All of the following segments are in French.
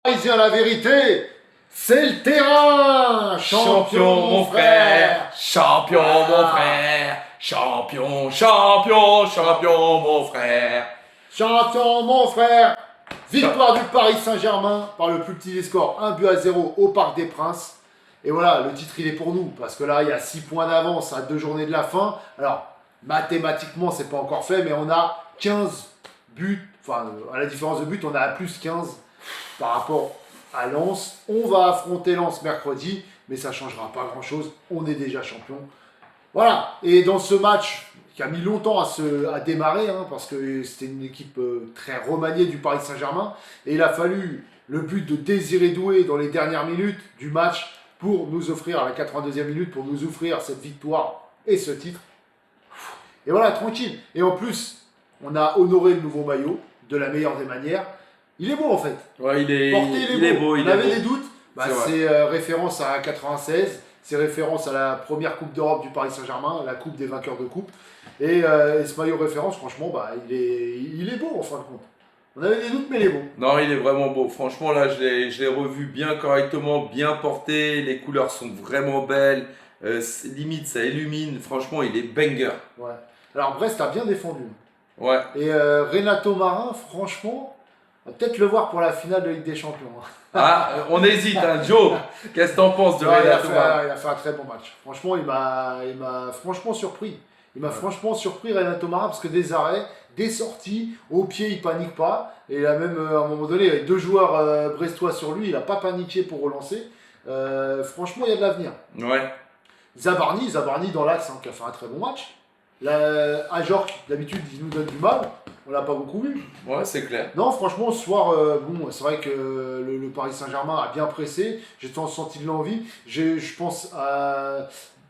Parisien, la vérité, c'est le terrain. Champion, mon frère. Champion, mon frère. Champion, champion, champion, mon frère. Champion, mon frère. Victoire du Paris Saint-Germain par le plus petit des scores, 1-0 au Parc des Princes. Et voilà, le titre il est pour nous, parce que là il y a 6 points d'avance à 2 journées de la fin. Alors, mathématiquement c'est pas encore fait, mais on a 15 buts, enfin à la différence de buts, on a à plus 15 par rapport à Lens. On va affronter Lens mercredi, mais ça changera pas grand chose, on est déjà champion. Voilà, et dans ce match qui a mis longtemps à démarrer, hein, parce que c'était une équipe très remaniée du Paris Saint-Germain, et il a fallu le but de Désiré Doué dans les dernières minutes du match pour nous offrir, à la 82e minute, pour nous offrir cette victoire et ce titre. Et voilà, tranquille. Et en plus, on a honoré le nouveau maillot de la meilleure des manières. Il est beau en fait. Ouais, il Porté, est beau. On avait des doutes. C'est référence à 96. C'est référence à la première Coupe d'Europe du Paris Saint-Germain, la Coupe des vainqueurs de Coupe. Et ce maillot référence, franchement, il est beau en fin de compte. On avait des doutes, mais il est beau. Non, il est vraiment beau. Franchement, là, je l'ai revu bien correctement, bien porté. Les couleurs sont vraiment belles. Limite, ça illumine. Franchement, il est banger. Ouais. Alors, Brest a bien défendu. Ouais. Et Renato Marin, franchement, on va peut-être le voir pour la finale de Ligue des Champions. Ah, on hésite, hein. Joe, qu'est-ce que t'en penses de Renato Marin? Il a fait un très bon match. Franchement, il m'a franchement surpris. Il m'a franchement surpris, Renato Marin, parce que des arrêts, des sorties, au pied, il panique pas. Et il a même, à un moment donné, avec 2 joueurs brestois sur lui, il n'a pas paniqué pour relancer. Franchement, il y a de l'avenir. Ouais. Zabarni dans l'axe, hein, qui a fait un très bon match. Ajorc, d'habitude, il nous donne du mal. On l'a pas beaucoup vu. Ouais, c'est clair. Non, franchement, ce soir, c'est vrai que le Paris Saint-Germain a bien pressé. J'ai senti de l'envie. Je pense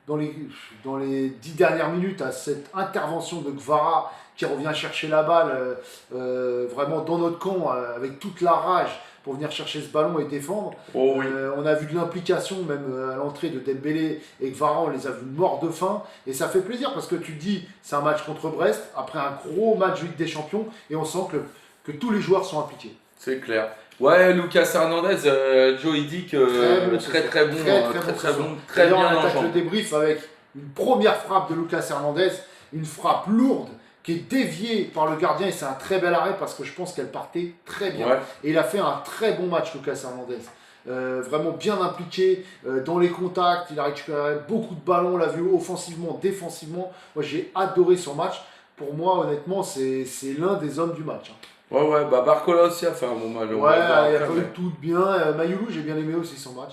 dans les 10 dernières minutes à cette intervention de Gvara qui revient chercher la balle vraiment dans notre camp avec toute la rage pour venir chercher ce ballon et défendre. Oh oui. On a vu de l'implication même à l'entrée de Dembélé et Gvara, on les a vus morts de faim. Et ça fait plaisir parce que tu te dis, c'est un match contre Brest, après un gros match de Ligue des Champions, et on sent que tous les joueurs sont impliqués. C'est clair. Ouais, Lucas Hernandez, Joe, il dit que très bon, très bien on en attaque jambe. le débrief avec une première frappe de Lucas Hernandez, une frappe lourde qui est déviée par le gardien, et c'est un très bel arrêt parce que je pense qu'elle partait très bien. Ouais. Et il a fait un très bon match, Lucas Hernandez. Vraiment bien impliqué dans les contacts, il a récupéré beaucoup de ballons, on l'a vu offensivement, défensivement. Moi j'ai adoré son match. Pour moi, honnêtement, c'est l'un des hommes du match. Ouais, Barcola aussi a fait un bon match. Ouais, il a fait tout bien. Mayoulou, j'ai bien aimé aussi son match.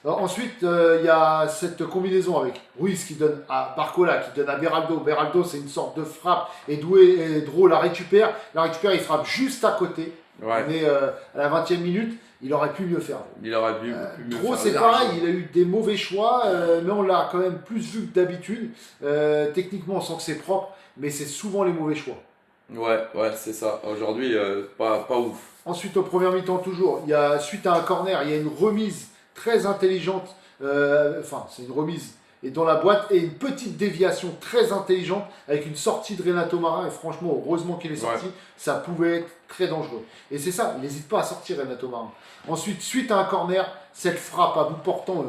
Alors, ensuite, il y a cette combinaison avec Ruiz qui donne à Barcola, qui donne à Beraldo. Beraldo, c'est une sorte de frappe. Et Dro la récupère. Il frappe juste à côté. Ouais. On est à la 20e minute. Il aurait pu mieux faire. Il aurait pu mieux Dro, faire. c'est pareil. Il a eu des mauvais choix, mais on l'a quand même plus vu que d'habitude. Techniquement, on sent que c'est propre, mais c'est souvent les mauvais choix. Ouais, c'est ça. Aujourd'hui, pas ouf. Ensuite, au premier mi-temps, toujours, suite à un corner, il y a une remise très intelligente. C'est une remise et dans la boîte et une petite déviation très intelligente avec une sortie de Renato Marin. Et franchement, heureusement qu'il est sorti, ça pouvait être très dangereux. Et c'est ça, il n'hésite pas à sortir Renato Marin. Ensuite, suite à un corner, cette frappe à bout portant,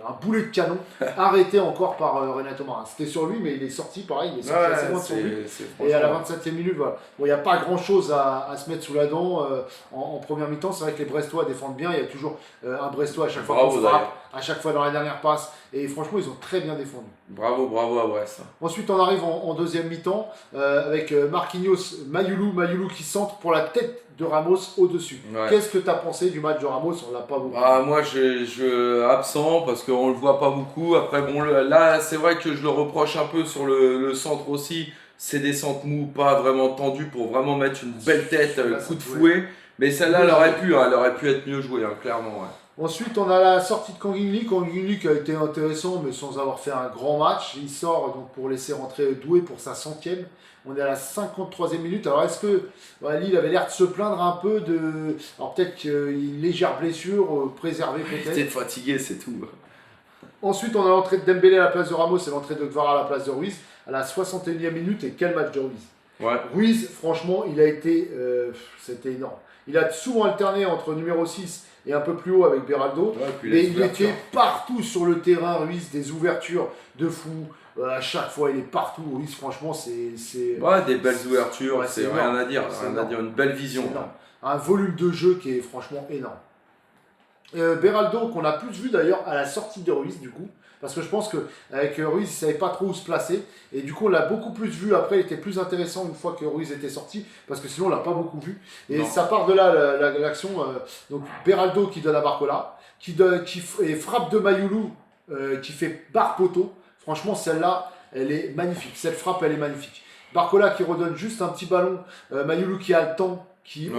un boulet de canon, arrêté encore par Renato Marin. C'était sur lui, mais il est sorti, pareil, il est sorti assez loin de son but. Et à la 27e minute, voilà. Bon, il n'y a pas grand-chose à se mettre sous la dent en première mi-temps. C'est vrai que les Brestois défendent bien. Il y a toujours un Brestois à chaque fois qu'on frappe, à chaque fois dans la dernière passe. Et franchement, ils ont très bien défendu. Bravo à Brest. Ensuite, on arrive en deuxième mi-temps avec Marquinhos, Mayoulou qui centre pour la tête de Ramos au-dessus. Ouais. Qu'est-ce que tu as pensé du match de Ramos? On l'a pas beaucoup. Moi, je absent parce qu'on le voit pas beaucoup. Après, bon, là, c'est vrai que je le reproche un peu sur le centre aussi. C'est des centres mous, pas vraiment tendus pour vraiment mettre une belle tête, coup de fouet. Mais celle-là, elle aurait pu être mieux jouée, clairement. Ouais. Ensuite, on a la sortie de Kangin Lee qui a été intéressant, mais sans avoir fait un grand match. Il sort donc pour laisser rentrer Doué pour sa 100e. On est à la 53e minute. Alors, est-ce que Lille avait l'air de se plaindre un peu de... Alors, peut-être qu'une légère blessure, préservée peut-être. Peut-être fatigué, c'est tout. Ensuite, on a l'entrée de Dembélé à la place de Ramos et l'entrée de Gvara à la place de Ruiz. À la 61e minute, et quel match de Ruiz. Ouais. Ruiz, franchement, il a été... c'était énorme. Il a souvent alterné entre numéro 6 et un peu plus haut avec Beraldo. Ouais, puis Mais les il ouvertures. était partout sur le terrain, Ruiz, des ouvertures de fou. À chaque fois, il est partout. Ruiz, franchement, c'est Ouais, des belles ouvertures, Ouais, c'est c'est rien énorme. à dire. C'est Rien à énorme. dire, une belle vision. c'est énorme. Un volume de jeu qui est franchement énorme. Beraldo, qu'on a plus vu d'ailleurs à la sortie de Ruiz, du coup. Parce que je pense qu'avec Ruiz, il ne savait pas trop où se placer. Et du coup, on l'a beaucoup plus vu. Après, il était plus intéressant une fois que Ruiz était sorti. Parce que sinon, on ne l'a pas beaucoup vu. Et Non. ça part de là, l'action. Donc, Beraldo qui donne à Barcola. Et frappe de Mayoulou qui fait barre poteau. Franchement, celle-là, elle est magnifique. Cette frappe, elle est magnifique. Barcola qui redonne juste un petit ballon. Mayoulou qui a le temps. Qui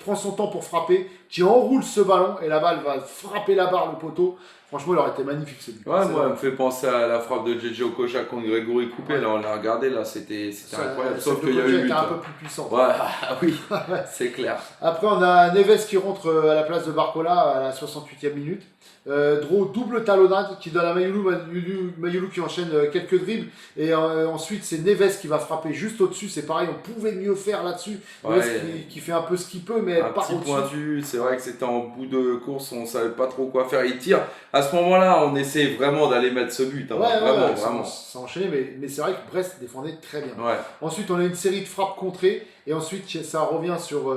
prend son temps pour frapper, qui enroule ce ballon et la balle va frapper la barre, le poteau. Franchement, il aurait été magnifique ce but. Ouais, C'est moi, vrai. elle me fait penser à la frappe de JJ Okocha contre Grégory Coupé. Ouais. Là, on l'a regardé, là, c'était incroyable. Celle Sauf de qu'il y a Coquet eu était but. un peu plus puissante. Ouais, ah oui, c'est clair. Après, on a Neves qui rentre à la place de Barcola à la 68e minute. Dro, double talonnade qui donne à Mayoulou, Mayoulou qui enchaîne quelques dribbles. Et ensuite, c'est Neves qui va frapper juste au-dessus. C'est pareil, on pouvait mieux faire là-dessus. Ouais. Neves qui fait un peu ce qu'il peut, mais Un elle part petit au-dessus. pointu, c'est vrai que c'était en bout de course, on savait pas trop quoi faire. Il tire. À ce moment-là, on essaie vraiment d'aller mettre ce but. Hein. Vraiment. Ça enchaîné, mais c'est vrai que Brest défendait très bien. Ouais. Ensuite, on a une série de frappes contrées. Et ensuite, ça revient sur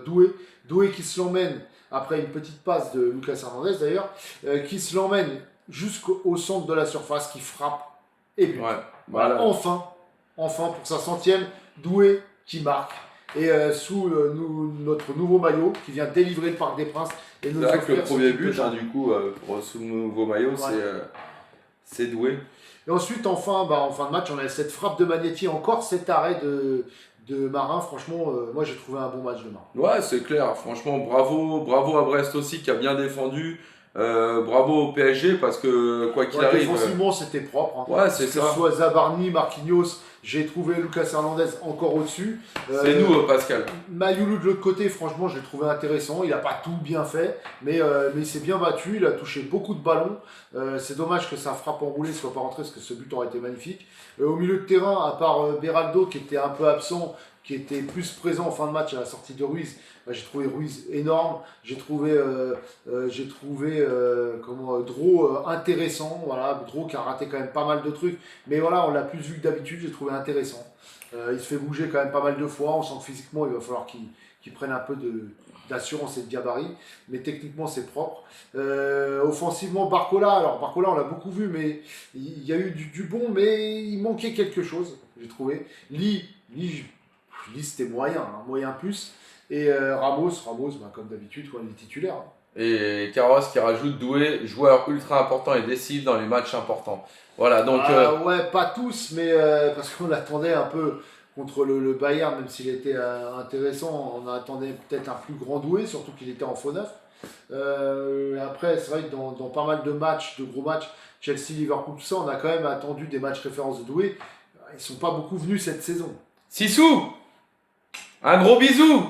Doué. Doué qui se l'emmène, après une petite passe de Lucas Hernandez d'ailleurs, qui se l'emmène jusqu'au centre de la surface, qui frappe et but. Ouais. Voilà. Enfin, pour sa 100e, Doué qui marque. Et sous notre nouveau maillot qui vient délivrer le Parc des Princes. Et C'est nous vrai que le offrir ce premier type de but, chance. du coup, sous le nouveau maillot, c'est Doué. Et ensuite, en fin de match, on a cette frappe de Magnetti, encore cet arrêt de Marin. Franchement, moi j'ai trouvé un bon match de Marin. Ouais, c'est clair. Franchement, bravo à Brest aussi qui a bien défendu. Bravo au PSG parce que quoi qu'il arrive. Défensivement, c'était propre. Hein. Ouais, c'est Que ça. ce soit Zabarni, Marquinhos, j'ai trouvé Lucas Hernandez encore au-dessus. C'est nous, Pascal. Mayoulou de l'autre côté, franchement, je l'ai trouvé intéressant. Il n'a pas tout bien fait, mais il s'est bien battu. Il a touché beaucoup de ballons. C'est dommage que sa frappe enroulée ne soit pas rentrée parce que ce but aurait été magnifique. Au milieu de terrain, à part Beraldo qui était un peu absent, qui était plus présent en fin de match à la sortie de Ruiz, j'ai trouvé Ruiz énorme. J'ai trouvé Dro intéressant. Voilà, Dro qui a raté quand même pas mal de trucs, mais voilà, on l'a plus vu que d'habitude. J'ai trouvé intéressant. Il se fait bouger quand même pas mal de fois. On sent que physiquement, il va falloir qu'il prenne un peu d'assurance et de gabarit. Mais techniquement, c'est propre. Offensivement, Barcola. Alors, Barcola, on l'a beaucoup vu, mais il y a eu du bon, mais il manquait quelque chose, j'ai trouvé. Lee c'était moyen plus. Et Ramos, comme d'habitude, il est titulaire. Et Carros qui rajoute Doué, joueur ultra important et décisif dans les matchs importants. Voilà, donc. Ouais, pas tous, mais parce qu'on l'attendait un peu contre le Bayern, même s'il était intéressant, on attendait peut-être un plus grand Doué, surtout qu'il était en faux neuf. Après, c'est vrai que dans pas mal de matchs, de gros matchs, Chelsea, Liverpool, tout ça, on a quand même attendu des matchs références de Doué. Ils ne sont pas beaucoup venus cette saison. Sissou, un gros bisou.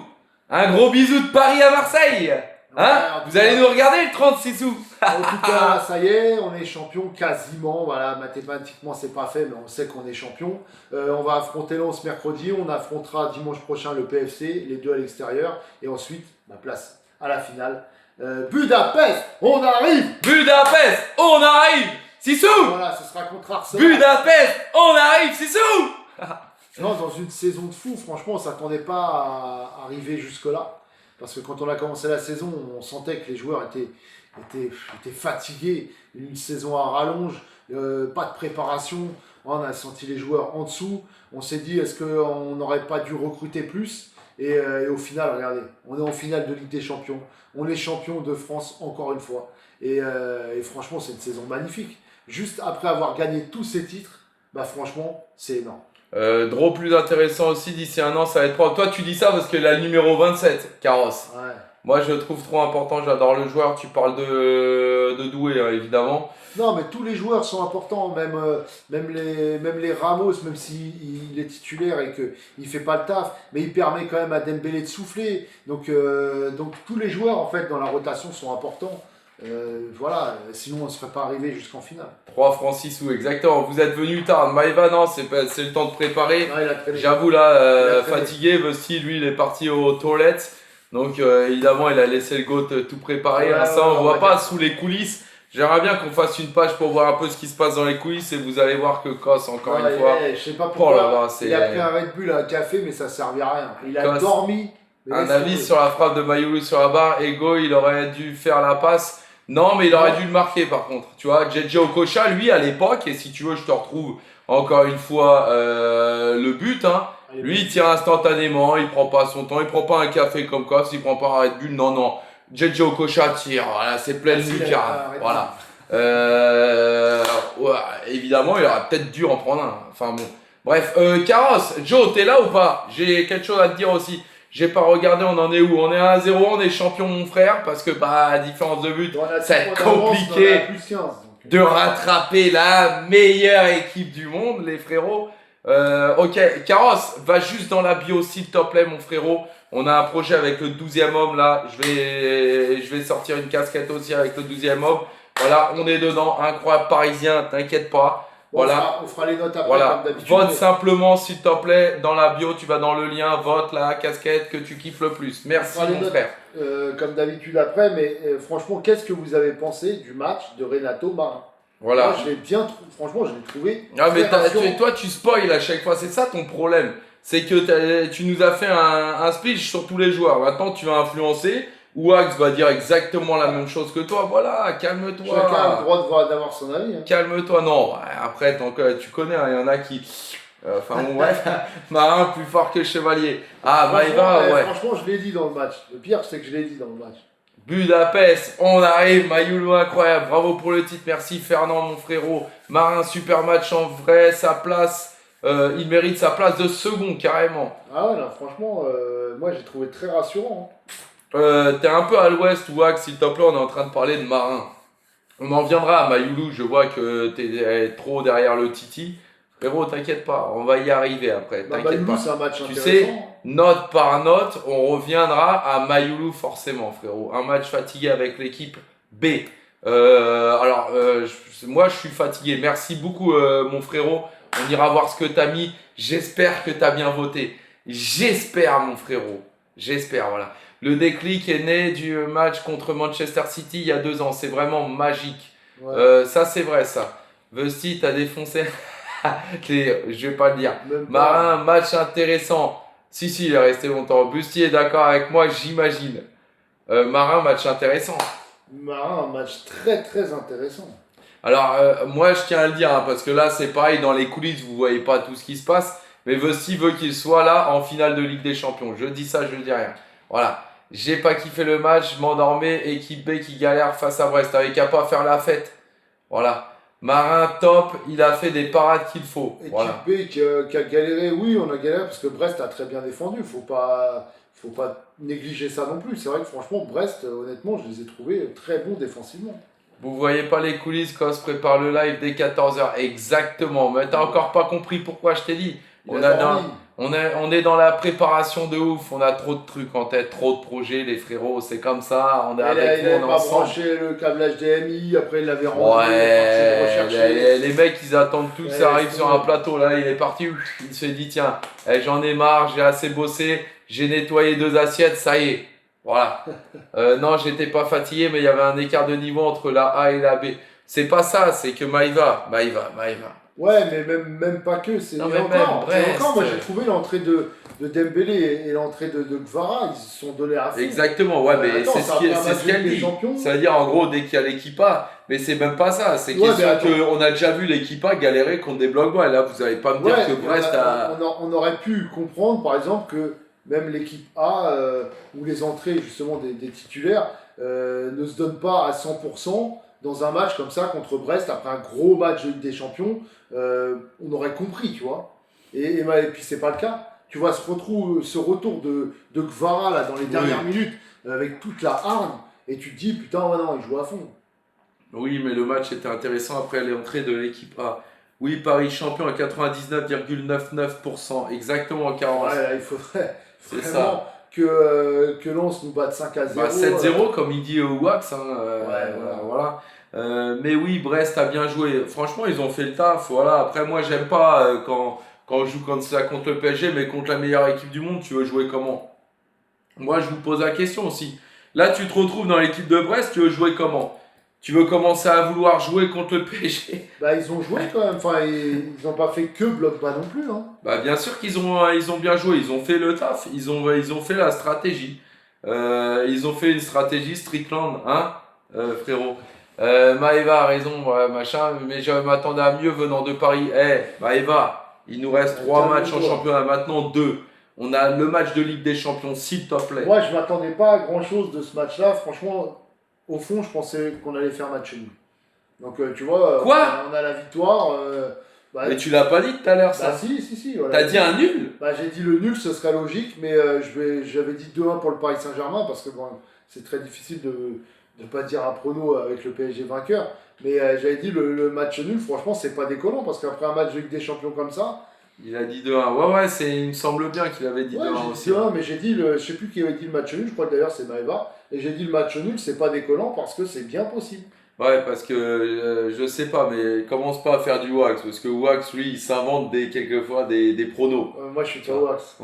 Un gros bisou de Paris à Marseille. Hein? Vous allez nous regarder le 30 Sissou. En tout cas, ça y est, on est champion quasiment. Voilà, mathématiquement, c'est pas fait, mais on sait qu'on est champion. On va affronter Lens mercredi. On affrontera dimanche prochain le PFC, les deux à l'extérieur. Et ensuite, place à la finale. Budapest, on arrive! Budapest, on arrive. Sissou. Voilà, ce sera contre Arsenal. Budapest, on arrive. Sissou. Non, dans une saison de fou, franchement, on ne s'attendait pas à arriver jusque-là. Parce que quand on a commencé la saison, on sentait que les joueurs étaient fatigués. Une saison à rallonge, pas de préparation. On a senti les joueurs en dessous. On s'est dit, est-ce qu'on n'aurait pas dû recruter plus ? Et au final, regardez, on est en finale de Ligue des Champions. On est champion de France encore une fois. Et franchement, c'est une saison magnifique. Juste après avoir gagné tous ces titres, franchement, c'est énorme. Draw plus intéressant aussi d'ici un an, ça va être propre. Toi, tu dis ça parce que la numéro 27, Carros. Ouais. Moi, je le trouve trop important. J'adore le joueur. Tu parles de Doué, hein, évidemment. Non, mais tous les joueurs sont importants. Même les Ramos, même s'il est titulaire et qu'il ne fait pas le taf, mais il permet quand même à Dembélé de souffler. Donc tous les joueurs, en fait, dans la rotation sont importants. Voilà, sinon on ne serait pas arrivé jusqu'en finale. 3 francs 6 sous, exactement. Vous êtes venu tard. Maïva, non, c'est le temps de préparer. Non, il a traîné. J'avoue, là, fatigué. Vesti, lui, il est parti aux toilettes. Donc évidemment, il a laissé le GOAT tout préparé. Ouais, Ça, on ouais, voit ouais. pas sous les coulisses. J'aimerais bien qu'on fasse une page pour voir un peu ce qui se passe dans les coulisses et vous allez voir que Kos, encore Ouais, une fois, je sais pas oh là pourquoi. là, c'est Il a pris un Red Bull, un café, mais ça servait à rien. Il a Kos. dormi. Mais Un laisse avis tomber. sur la frappe de Mayoulou sur la barre. Ego, il aurait dû faire la passe. Non, mais il aurait Non. dû le marquer par contre. Tu vois, JJ Okocha, lui, à l'époque, et si tu veux, je te retrouve encore une fois le but. Hein. Lui, il tire instantanément, il prend pas son temps, il prend pas un café comme Kos, il prend pas un Red Bull. Non, non. JJ Okocha tire, voilà, c'est pleine lucarne. Voilà. Ouais, évidemment, il aurait peut-être dû en prendre un. Enfin bon. Bref, Carrosse, Joe, t'es là ou pas? J'ai quelque chose à te dire aussi. J'ai pas regardé, on en est où? On est à 1-0, on est champion, mon frère, parce que bah, à différence de but, On a ça va 10 être points d'avance, compliqué on en a plus 15, donc. de rattraper la meilleure équipe du monde, les frérots. Ok, Carrosse, va juste dans la bio, s'il te plaît, mon frérot. On a un projet avec le 12e homme là. Je vais sortir une casquette aussi avec le 12e homme. Voilà, on est dedans. Incroyable parisien, t'inquiète pas. Bon, Voilà. on fera les notes après, Voilà, comme d'habitude. vote mais simplement s'il te plaît dans la bio, tu vas dans le lien, vote la casquette que tu kiffes le plus. Merci On fera les mon notes. frère. Comme d'habitude après, mais franchement, qu'est-ce que vous avez pensé du match de Renato Marin? Voilà. Moi, je l'ai bien franchement, je l'ai trouvé. Ah mais très rassurant. toi tu spoil à chaque fois, c'est ça ton problème. C'est que tu nous as fait un speech sur tous les joueurs. Maintenant tu vas influencer. Wax va dire exactement la même chose que toi. Voilà, calme-toi. Chacun a le droit d'avoir son avis. Hein. Calme-toi, non. Après, tant que tu connais, il y en a qui. Enfin bon, bref. Marin plus fort que Chevalier. Ah, Maïva, ouais. Franchement, je l'ai dit dans le match. Le pire, c'est que je l'ai dit dans le match. Budapest, on arrive, Mayoulou incroyable, bravo pour le titre, merci Fernand mon frérot, Marin super match en vrai, sa place, il mérite sa place de second carrément. Ah ouais, non, franchement, moi j'ai trouvé très rassurant. T'es un peu à l'ouest ou Wax, s'il te plaît, on est en train de parler de Marin. On en viendra à Mayoulou, je vois que t'es trop derrière le Titi. Frérot, t'inquiète pas, on va y arriver après, Bah, t'inquiète Mayoulou, pas. c'est un match Tu intéressant. sais, note par note, on reviendra à Mayoulou forcément, frérot. Un match fatigué avec l'équipe B. Moi, je suis fatigué. Merci beaucoup, mon frérot. On ira voir ce que t'as mis. J'espère que t'as bien voté. J'espère, mon frérot. J'espère, voilà. Le déclic est né du match contre Manchester City il y a 2 ans. C'est vraiment magique. Ouais. Ça, c'est vrai, ça. Vesti, t'as défoncé. Je vais pas le dire. Même pas. Marin, match intéressant. Si, il est resté longtemps. Bustier est d'accord avec moi, j'imagine. Marin, match intéressant. Marin, un match très très intéressant. Alors, moi, je tiens à le dire, hein, parce que là, c'est pareil, dans les coulisses, vous voyez pas tout ce qui se passe. Mais Vesti veut qu'il soit là en finale de Ligue des Champions. Je dis ça, je dis rien. Voilà. J'ai pas kiffé le match, je m'endormais. Équipe B qui galère face à Brest. Avec qu'à pas faire la fête. Voilà. Marin, top, il a fait des parades qu'il faut. Équipe Voilà. B qui a galéré, oui, on a galéré parce que Brest a très bien défendu. Faut pas négliger ça non plus. C'est vrai que franchement, Brest, honnêtement, je les ai trouvés très bons défensivement. Vous voyez pas les coulisses quand on se prépare le live dès 14h. Exactement. Mais t'as encore pas compris pourquoi je t'ai dit. On est dans la préparation de ouf. On a trop de trucs en tête, trop de projets, les frérots. C'est comme ça. On est avec Il nous, n'avait on est pas ensemble. branché le câble HDMI, après il l'avait rendu, il est Ouais, parti le rechercher. les mecs ils attendent tout, Ouais, ça arrive c'est sur bon. un plateau là, il est parti, il se dit tiens, j'en ai marre, j'ai assez bossé, j'ai nettoyé 2 assiettes, ça y est, voilà. Non, j'étais pas fatigué, mais il y avait un écart de niveau entre la A et la B. C'est pas ça, c'est que Maïva. Ouais, mais même pas que, c'est Non, et mais encore, même Brest. moi j'ai trouvé l'entrée de Dembélé et l'entrée de Gvara, ils se sont donnés à fond. Exactement, ouais, mais Attends, c'est ça ce a pas qu'elle matché les dit. champions. Ça veut dire en gros, dès qu'il y a l'équipe A, mais c'est même pas ça, c'est Ouais, question mais attends. qu'on a déjà vu l'équipe A galérer contre des blocs bas. Et là, vous allez pas me dire Ouais, que Brest a. on aurait pu comprendre par exemple que même l'équipe A, ou les entrées justement des titulaires, ne se donnent pas à 100% dans un match comme ça contre Brest, après un gros match de Ligue des Champions, on aurait compris, tu vois. Et puis c'est pas le cas. Tu vois ce retour de Gvara là, dans les dernières minutes, avec toute la hargne, et tu te dis, putain, ouais, non, il joue à fond. Oui, mais le match était intéressant après l'entrée de l'équipe A. Oui, Paris champion à 99,99%, exactement 40. Ouais, là, il faudrait C'est vraiment que Lens nous batte 5-0. Bah, 7-0 comme il dit Wax. Hein, Ouais, voilà. Mais oui, Brest a bien joué. Franchement, ils ont fait le taf. Voilà. Après, moi, j'aime pas quand on joue comme ça contre le PSG, mais contre la meilleure équipe du monde, tu veux jouer comment? moi je vous pose la question aussi. Là, tu te retrouves dans l'équipe de Brest, tu veux jouer comment? Tu veux commencer à vouloir jouer contre le PSG? Bah, ils ont joué quand même. Enfin, ils n'ont pas fait que bloc bas non plus. Hein. Bah, bien sûr qu'ils ont bien joué, ils ont fait le taf, ils ont fait la stratégie. Ils ont fait une stratégie Strickland, hein, frérot. Maëva a raison, ouais, machin, mais je m'attendais à mieux venant de Paris. Maëva, il nous reste 3 matchs en championnat, maintenant 2. On a le match de Ligue des Champions, s'il te plaît. Moi, je m'attendais pas à grand chose de ce match-là. Franchement, au fond, je pensais qu'on allait faire match nul. Donc, tu vois, Quoi on a la victoire. Bah, Mais tu l'as pas dit tout à l'heure, ça. bah si. Voilà. T'as dit un nul? Bah, j'ai dit le nul, ce serait logique, mais j'avais dit 2-1 pour le Paris Saint-Germain, parce que bon, c'est très difficile de ne pas dire un prono avec le PSG vainqueur. Mais j'avais dit le match nul, franchement, c'est pas déconnant, parce qu'après un match de Ligue des Champions comme ça, Il a dit 2-1. Ouais, il me semble bien qu'il avait dit ouais, 2-1 j'ai dit aussi. 2-1, mais j'ai dit, je sais plus qui avait dit le match nul, je crois que d'ailleurs c'est Maëva, et j'ai dit le match nul, c'est pas déconnant, parce que c'est bien possible. Ouais, parce que je sais pas, mais commence pas à faire du wax, parce que wax, lui, il s'invente quelquefois des pronos. Moi, je suis sur Wax.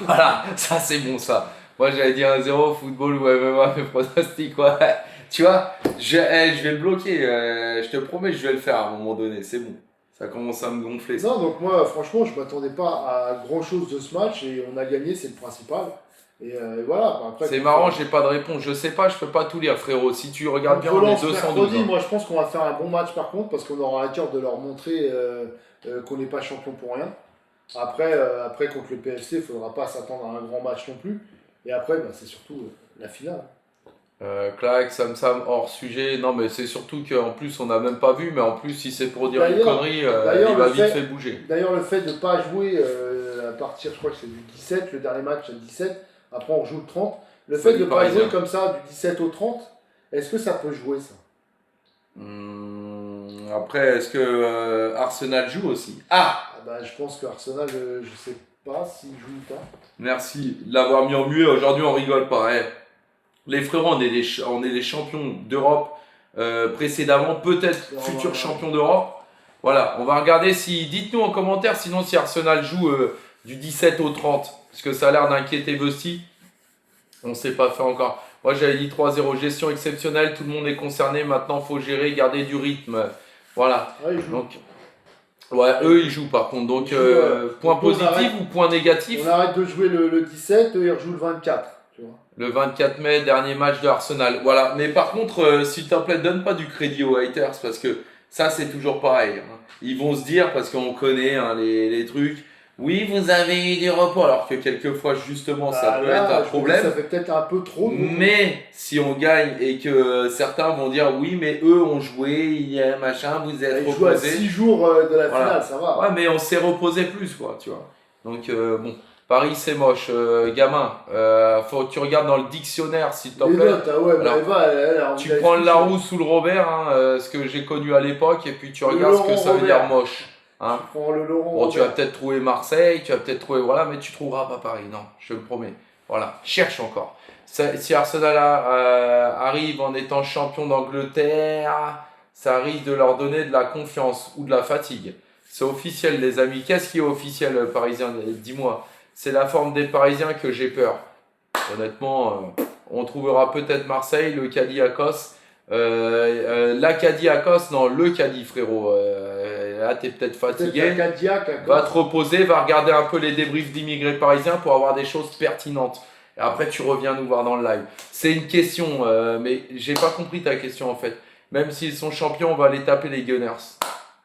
Voilà, ça c'est bon ça. Moi j'avais dit 1-0, football ou MMA, mes pronostics, ouais. Tu vois, je vais le bloquer, je te promets, je vais le faire à un moment donné, c'est bon. Ça commence à me gonfler. Ça. Non, donc moi, franchement, je m'attendais pas à grand chose de ce match, et on a gagné, c'est le principal. Et voilà, bah, après, C'est marrant, j'ai pas de réponse. Je sais pas, je peux pas tout lire, frérot. Si tu regardes bien, on est relance 212. mercredi, Hein. moi je pense qu'on va faire un bon match par contre, parce qu'on aura à cœur de leur montrer qu'on n'est pas champion pour rien. Après contre le PFC, il ne faudra pas s'attendre à un grand match non plus. Et après, bah, c'est surtout la finale. Clac, Sam hors sujet. Non, mais c'est surtout qu'en plus, on n'a même pas vu. Mais en plus, si c'est pour dire une D'ailleurs- connerie, d'ailleurs, il va le vite fait- fait bouger. D'ailleurs, le fait de ne pas jouer à partir, je crois que c'est du 17, le dernier match à 17, après on joue le 30. Le fait de ne pas Parisien. jouer comme ça du 17 au 30, est-ce que ça peut jouer ça? Après, est-ce que Arsenal joue aussi? Ah bah, je pense que Arsenal, je sais pas s'il joue ou pas. Merci de l'avoir mis en muet. Aujourd'hui, on rigole pas. Les frérots, on est les champions d'Europe précédemment, peut-être Non, futurs non. champions d'Europe. Voilà, on va regarder si. Dites-nous en commentaire sinon si Arsenal joue du 17 au 30, parce que ça a l'air d'inquiéter Vesti. On ne sait pas fait encore. Moi j'avais dit 3-0, gestion exceptionnelle, tout le monde est concerné. Maintenant, il faut gérer, garder du rythme. Voilà. Ouais, il joue. Donc, ouais, eux ils jouent par contre. Donc, Ils jouent, point donc on positif arrête. ou point négatif? On arrête de jouer le 17, eux ils rejouent le 24. Tu vois. Le 24 mai, dernier match de Arsenal. Voilà. Mais par contre, s'il te plaît, donne pas du crédit aux haters parce que ça, c'est toujours pareil. Hein. Ils vont se dire, parce qu'on connaît hein, les trucs, oui, vous avez eu du repos. Alors que quelquefois, justement, ça Bah, peut là, être un je me dis, problème. ça fait peut-être un peu trop. Mais si on gagne et que certains vont dire, oui, mais eux ont joué, il y a machin, vous êtes Ils jouent à reposés. 6 jours de la Voilà. finale, ça va. Ouais, mais on s'est reposé plus, quoi, tu vois. Donc, bon. Paris, c'est moche. Gamin, faut que tu regardes dans le dictionnaire, s'il te Les plaît. notes, ah ouais, Alors, Maëva, elle a Tu prends le Larousse ou le Robert, hein, ce que j'ai connu à l'époque, et puis tu regardes ce que Laurent ça veut Robert. dire moche. Hein. Tu prends le Laurent. Bon, tu vas Robert. peut-être trouver Marseille, tu vas peut-être trouver, voilà, mais tu trouveras pas Paris, non, je te le promets. Voilà, cherche encore. Si Arsenal arrive en étant champion d'Angleterre, ça risque de leur donner de la confiance ou de la fatigue. C'est officiel, les amis. Qu'est-ce qui est officiel, parisien? Dis-moi. C'est la forme des Parisiens que j'ai peur. Honnêtement, on trouvera peut-être Marseille, le Cadiacos. L'Acadiacos, non, le Cadi, frérot. Là, t'es peut-être fatigué. Peut-être la Cadillac, Va te reposer, va regarder un peu les débriefs d'immigrés parisiens pour avoir des choses pertinentes. Et après, tu reviens nous voir dans le live. C'est une question, mais j'ai pas compris ta question en fait. Même s'ils sont champions, on va aller taper les Gunners.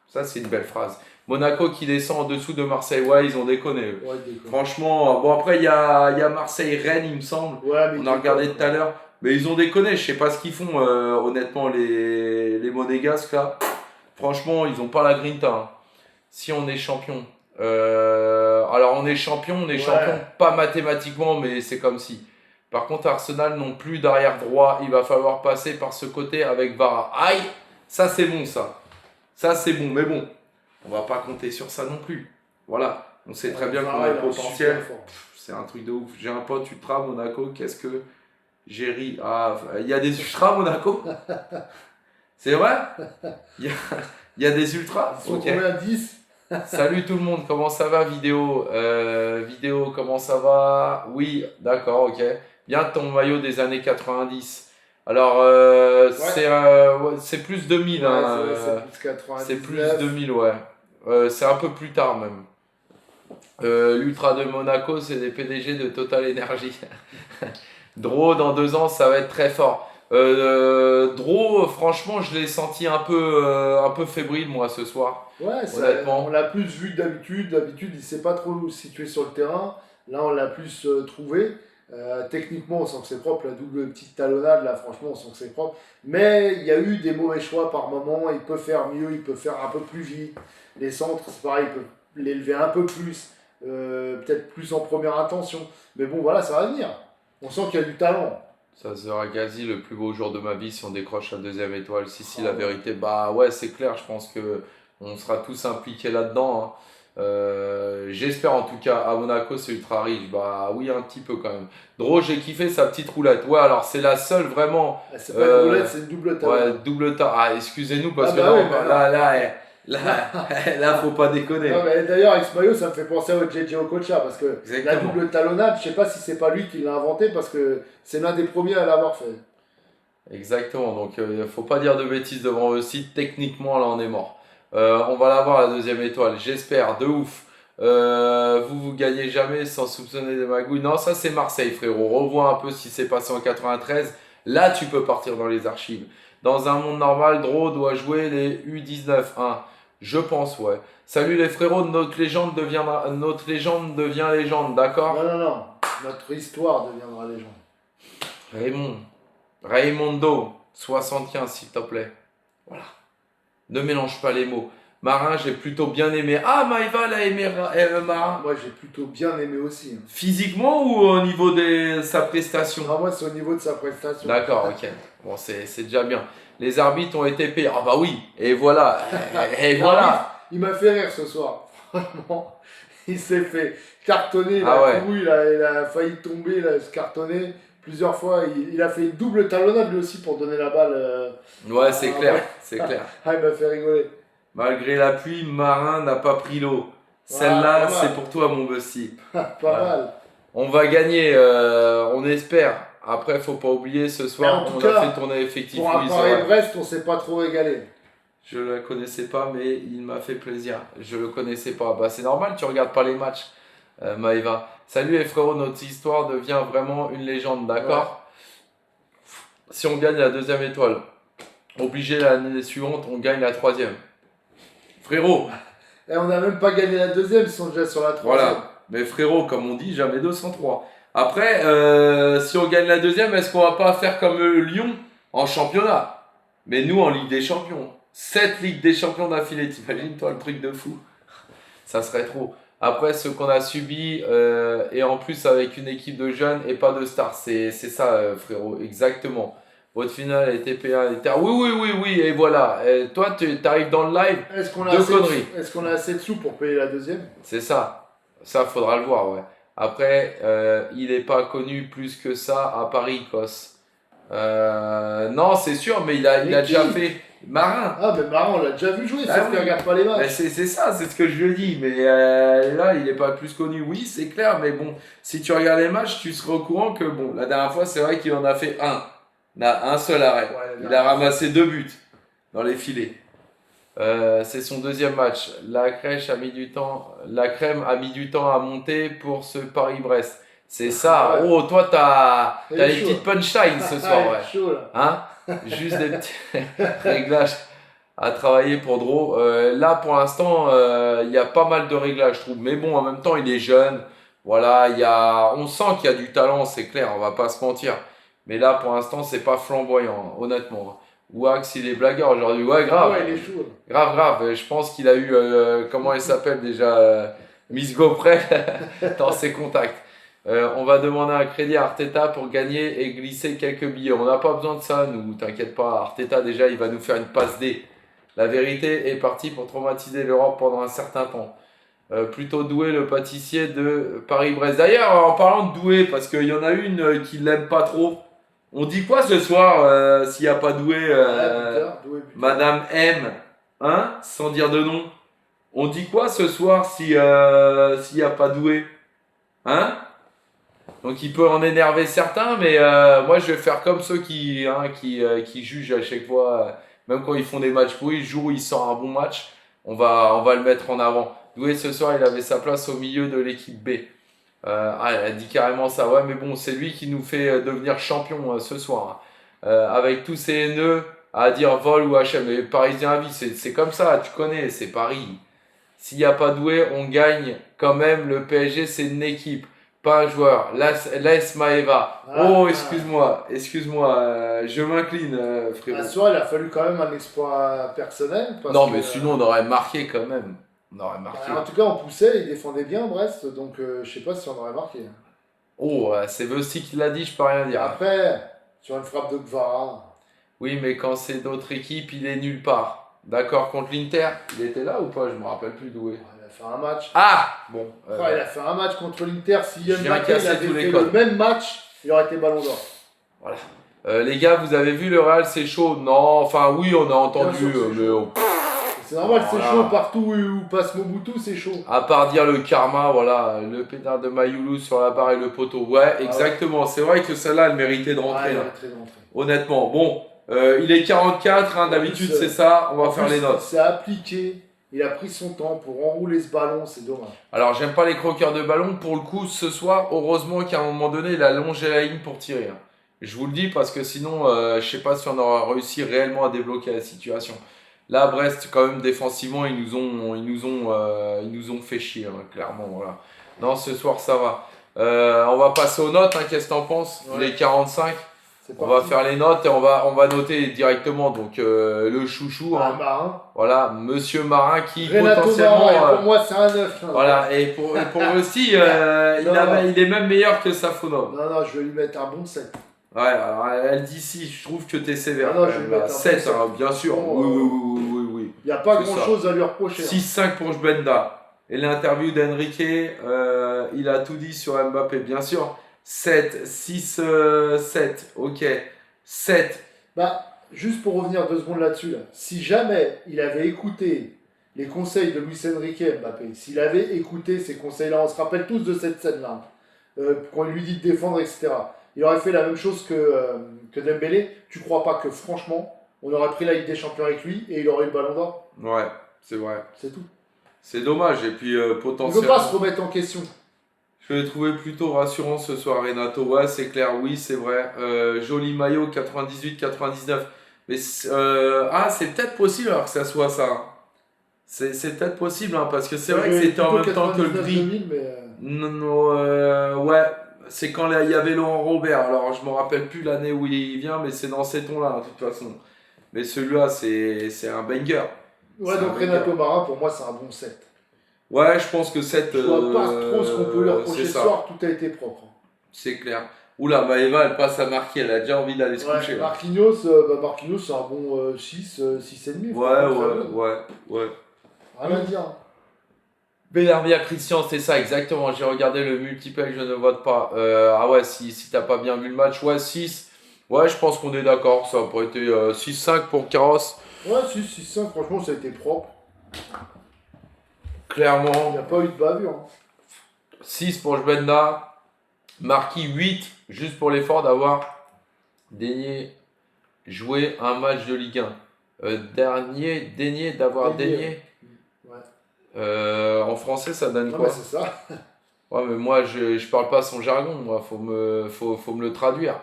Ça, c'est une belle phrase. Monaco qui descend en dessous de Marseille. Ouais, ils ont déconné. Eux. Ouais, d'accord. Franchement, bon, après, il y a Marseille-Rennes, il me semble. Ouais, mais On a regardé tout à l'heure. Mais ils ont déconné. Je sais pas ce qu'ils font, honnêtement, les Monégasques là. Franchement, ils ont pas la grinta. Hein. Si on est champion. Alors, on est champion, pas mathématiquement, mais c'est comme si. Par contre, Arsenal n'ont plus d'arrière droit. Il va falloir passer par ce côté avec Vara. Aïe, ça c'est bon ça. Ça c'est bon, mais bon, on va pas compter sur ça non plus. Voilà, on sait très bien qu'on a le potentiel. C'est un truc de ouf. J'ai un pote ultra à Monaco. Qu'est-ce que j'ai ri? Ah, il y a des ultras à Monaco? C'est vrai? Il y a des ultras? Ils sont Ok. combien? 10? Salut tout le monde, comment ça va vidéo? Vidéo, comment ça va? Oui, d'accord, ok. bien ton maillot des années 90. Alors, c'est plus 2000. Ouais, Hein, c'est plus 99. c'est plus 2000, ouais. C'est un peu plus tard même. L'Ultra de Monaco, c'est des PDG de Total Energy. Dro, dans 2 ans, ça va être très fort. Dro, franchement, je l'ai senti un peu fébrile, moi, ce soir. Ouais, Honnêtement. on l'a plus vu que d'habitude. D'habitude, il ne s'est pas trop situé sur le terrain. Là, on l'a plus trouvé. Techniquement, on sent que c'est propre. La double petite talonnade, là, franchement, on sent que c'est propre. Mais il y a eu des mauvais choix par moment. Il peut faire mieux, il peut faire un peu plus vite. Les centres, c'est pareil, il peut l'élever un peu plus. Peut-être plus en première intention. Mais bon, voilà, ça va venir. On sent qu'il y a du talent. Ça sera quasi le plus beau jour de ma vie si on décroche la 2e étoile. Si, la Ah ouais. vérité. Bah ouais, c'est clair, je pense que on sera tous impliqués là-dedans. Hein. J'espère en tout cas. À Monaco, c'est ultra riche. Bah oui, un petit peu quand même. Dro, j'ai kiffé sa petite roulette. Ouais, alors c'est la seule vraiment. Ah, c'est pas une roulette, c'est une double Ouais, talonnade. double tas. Ah, excusez-nous parce Ah que bah là, oui, bah là, faut pas déconner. non, mais d'ailleurs, avec ce maillot, ça me fait penser au JJ Okocha parce que la Exactement. double talonnade, je sais pas si c'est pas lui qui l'a inventé parce que c'est l'un des premiers à l'avoir fait. Exactement, donc faut pas dire de bêtises devant eux aussi. Techniquement, là, on est mort. On va l'avoir la 2e étoile, j'espère, de ouf. Vous gagnez jamais sans soupçonner des magouilles. Non, ça c'est Marseille, frérot. Revois un peu ce qui s'est passé en 93. Là, tu peux partir dans les archives. Dans un monde normal, Dro doit jouer les U19-1. Je pense, ouais. Salut les frérots, notre légende devient légende, d'accord? Non, non, non. Notre histoire deviendra légende. Raymond, Raymondo, 75 s'il te plaît. Voilà. Ne mélange pas les mots. Marin, j'ai plutôt bien aimé. Ah, Maïva l'a aimé, Marin. Moi, j'ai plutôt bien aimé aussi. Physiquement ou au niveau de sa prestation? Non, moi, c'est au niveau de sa prestation. D'accord, ok. Bon, c'est déjà bien. Les arbitres ont été payés. Ah bah oui, et voilà. Et voilà. Il m'a fait rire ce soir. Franchement, il s'est fait cartonner. Il Ah a ouais. couru, il a failli tomber, il a se cartonner plusieurs fois. Il a fait une double talonnade lui aussi pour donner la balle. Ouais, c'est clair, ouais. c'est clair. Ah, il m'a fait rigoler. Malgré la pluie, Marin n'a pas pris l'eau. Ah, Celle-là, pas mal. c'est pour toi, mon Bussy. Pas Voilà. mal. On va gagner, on espère. Après, faut pas oublier, ce soir, Mais en tout on cas, a fait tourner effectif. Pour un Oui, c'est vrai. Paris-Brest, on s'est pas trop régalé. Je ne la connaissais pas, mais il m'a fait plaisir. Je le connaissais pas. Bah, c'est normal, tu regardes pas les matchs, Maëva. Salut les frérots, notre histoire devient vraiment une légende, d'accord? Si on gagne la 2e étoile, obligé l'année suivante, on gagne la 3e. Frérot, Et on n'a même pas gagné la deuxième, ils sont déjà sur la troisième. voilà. Mais frérot, comme on dit, jamais 203. Après, si on gagne la 2e, est-ce qu'on va pas faire comme Lyon en championnat? Mais nous en Ligue des Champions. 7 Ligues des Champions d'affilée, t'imagines toi le truc de fou? Ça serait trop. Après, ce qu'on a subi, et en plus avec une équipe de jeunes et pas de stars, c'est ça, frérot, exactement. Votre finale était P1 Inter. Oui, oui, oui, oui, et voilà. Et toi, tu arrives dans le live, Est-ce qu'on a, deux assez de conneries. sous- est-ce qu'on a assez de sous pour payer la deuxième? C'est ça. Ça, faudra le voir, ouais. Après, il n'est pas connu plus que ça à Paris, Cos. Non, c'est sûr, mais il a Mais déjà qui? fait Marin. Ah, mais Marin, on l'a déjà vu jouer, Ah sauf oui. qu'il regarde pas les Ben, matchs. c'est ça, c'est ce que je lui dis. Mais là, il n'est pas plus connu. Oui, c'est clair, mais bon, si tu regardes les matchs, tu seras au courant que, bon, la dernière fois, c'est vrai qu'il en a fait un. Il a un seul arrêt. Ouais, Il a ramassé 2 buts dans les filets. C'est son 2e match. La crème a mis du temps à monter pour ce Paris-Brest. C'est ça. Ouais. Oh, toi, t'as Il les est chaud. petites punchlines ce soir, Ah, ouais. il est chaud, là. Hein? Juste des petits réglages à travailler pour Dro. Là, pour l'instant, il y a pas mal de réglages, je trouve. Mais bon, en même temps, il est jeune. Voilà, on sent qu'il y a du talent, c'est clair, on va pas se mentir. Mais là, pour l'instant, c'est pas flamboyant, honnêtement. Wax, il est blagueur aujourd'hui. Ouais, Ah grave. ouais, il est chaud. Grave, grave. Je pense qu'il a eu, comment il s'appelle déjà, Miss Goprel dans ses contacts. On va demander un crédit à Arteta pour gagner et glisser quelques billets. On n'a pas besoin de ça, nous, t'inquiète pas. Arteta, déjà, il va nous faire une passe D. La vérité est partie pour traumatiser l'Europe pendant un certain temps. Plutôt Doué, le pâtissier de Paris-Brest. D'ailleurs, en parlant de Doué, parce qu'il y en a une qui l'aime pas trop. On dit quoi ce soir s'il n'y a pas Doué, Doué, putain. Madame M, hein, sans dire de nom. On dit quoi ce soir s'il n'y a pas Doué, hein? Donc il peut en énerver certains, mais moi je vais faire comme ceux qui jugent à chaque fois, même quand ils font des matchs pourris, le jour où il sort un bon match, on va le mettre en avant. Doué ce soir, il avait sa place au milieu de l'équipe B. Elle a dit carrément ça, ouais, mais bon, c'est lui qui nous fait devenir champion ce soir, hein. Avec tous ces haineux à dire vol ou HM, mais Parisien à vie, c'est comme ça, tu connais, c'est Paris. S'il n'y a pas Doué, on gagne quand même. Le PSG, c'est une équipe, pas un joueur. Laisse Maeva. Oh, excuse-moi, je m'incline, À frérot. ce soir, il a fallu quand même un exploit personnel. Parce Non, que, mais sinon, on aurait marqué quand même. On aurait marqué. en tout cas, on poussait, il défendait bien Brest, donc je sais pas si on aurait marqué. Oh, c'est Vessi qui l'a dit, je peux rien dire. Après, sur une frappe de Gvara, Oui, mais quand c'est d'autres équipes, il est nulle part. D'accord, contre l'Inter, il était là ou pas? Je me rappelle plus d'où. il a fait un match. Ah! Bon. Il a fait un match contre l'Inter. Si je viens Mbappé casser avait tous les fait codes. le même match, il aurait été ballon d'or. Voilà. Les gars, vous avez vu le Real, c'est chaud? Non, enfin oui, on a entendu, Bien sûr que c'est mais chaud. C'est normal, c'est Voilà. chaud partout où passe Mobutu, c'est chaud. à part dire le karma, voilà, le pétard de Mayoulou sur la barre et le poteau. Ouais, exactement. C'est vrai que celle-là, elle méritait de rentrer. il Là. aurait très rentré. Honnêtement, bon, il est 44, hein, d'habitude plus, c'est ça. On va En faire plus, les notes. Il s'est appliqué, il a pris son temps pour enrouler ce ballon, c'est dommage. Alors, j'aime pas les croqueurs de ballon. Pour le coup, ce soir, heureusement qu'à un moment donné, il a longé la ligne pour tirer, hein. Je vous le dis parce que sinon, je sais pas si on aura réussi réellement à débloquer la situation. Là, Brest, quand même, défensivement, ils nous ont fait chier, hein, clairement. Voilà. Non, ce soir, ça va. On va passer aux notes, hein, qu'est-ce que t'en penses? Ouais. Les 45. C'est On parti. va faire les notes et on va noter directement. Donc, le chouchou, hein, Marin. voilà, Monsieur Marin qui Renato potentiellement. Marin, et pour moi, c'est un 9. Voilà, et pour aussi, il est même meilleur que Safonov. Non, je vais lui mettre un bon 7. Ouais, alors elle dit si, je trouve que t'es sévère. Ah non, quand je vais même, mettre là. un 7, bon hein, bien sûr. Bon, Oui. Il n'y a pas C'est grand-chose à lui reprocher. 6-5 pour Jbenda. Et l'interview d'Enrique, il a tout dit sur Mbappé, bien sûr. 7, 6, 7, ok. 7. Bah, juste pour revenir 2 secondes là-dessus, là. Si jamais il avait écouté les conseils de Luis Enrique Mbappé, s'il avait écouté ces conseils-là, on se rappelle tous de cette scène-là, quand il lui dit de défendre, etc. Il aurait fait la même chose que Dembélé. Tu crois pas que franchement, on aurait pris la Ligue des Champions avec lui et il aurait eu le ballon d'or? Ouais, c'est vrai. C'est tout. C'est dommage. Et puis Il ne potentiellement. veut pas se remettre en question. Je l'ai trouvé plutôt rassurant ce soir, Renato. Ouais, c'est clair, oui, c'est vrai. Joli maillot, 98-99. Mais c'est peut-être possible alors que ça soit ça, hein. C'est peut-être possible, hein, parce que c'est vrai que c'était en même temps que le gris. 2000, mais Non, ouais, c'est quand là, il y avait Laurent Robert. Alors, je me rappelle plus l'année où il vient, mais c'est dans ces tons-là, de toute façon. Mais celui-là, c'est un banger. ouais, C'est donc un Renato banger. Marin, pour moi, c'est un bon 7. Ouais, je pense que cette. Je vois pas trop ce qu'on peut lui reprocher c'est ce ça. soir, tout a été propre. C'est clair. Oula, Maëva, elle passe à marquer, elle a déjà envie d'aller se coucher. Ouais, Là. Marquinhos, c'est un bon 6, 6,5. Ouais. Rien à dire. Belarbia Christian, c'est ça, exactement. J'ai regardé le multiple, je ne vote pas. Ah ouais, si t'as pas bien vu le match, ouais, 6. Ouais, je pense qu'on est d'accord. Ça pourrait été 6-5 pour Carrosse. Ouais, 6, 6, 5, franchement, ça a été propre. Il Clairement. n'y a pas eu de bavure. Hein. 6 pour Jbenda. Marquis 8, juste pour l'effort d'avoir daigné jouer un match de Ligue 1. Daigné d'avoir daigné. Ouais. En français, ça donne Non, quoi? mais c'est ça. Ouais, mais moi, je parle pas son jargon, moi, faut me le traduire.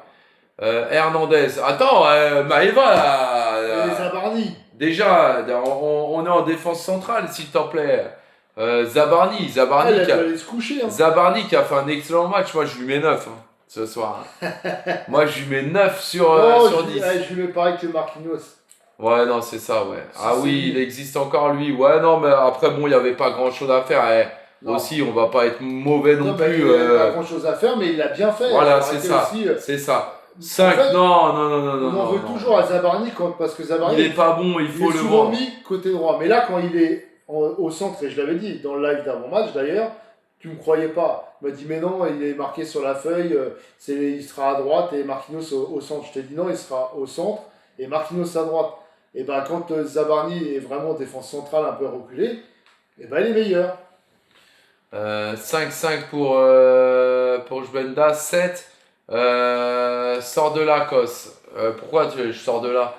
Hernandez, attends, Maëva, là, Et les Zabarni. déjà, on est en défense centrale, s'il te plaît. Zabarni Elle doit qui a, aller se coucher. Hein. Zabarni qui a fait un excellent match, moi je lui mets 9 hein, ce soir. Moi je lui mets 9 sur, Non, sur 10. je lui mets pareil que Marquinhos. Ouais, non, c'est ça, ouais. Si, Ah c'est oui, lui. il existe encore lui. Ouais, non, mais après, bon, il n'y avait pas grand chose à faire. Non. Aussi, on va pas être mauvais non bah, plus. il n'a pas grand chose à faire, mais il l'a bien fait. Voilà, Faut c'est arrêter ça. Aussi, C'est ça. 5, fait, non. on en veut non. toujours à Zabarni parce que Zabarni Il est pas bon, il il faut est le souvent voir. mis côté droit. Mais là, quand il est au centre, et je l'avais dit dans le live d'avant-match d'ailleurs, tu ne me croyais pas. Il m'a dit, mais non, il est marqué sur la feuille, il sera à droite et Marquinhos au centre. Je t'ai dit non, il sera au centre et Marquinhos à droite. Et ben quand Zabarni est vraiment défense centrale un peu reculée, et ben il est meilleur. 5-5 pour Jbenda. 7. Sors de là, Kos. Pourquoi je sors de là?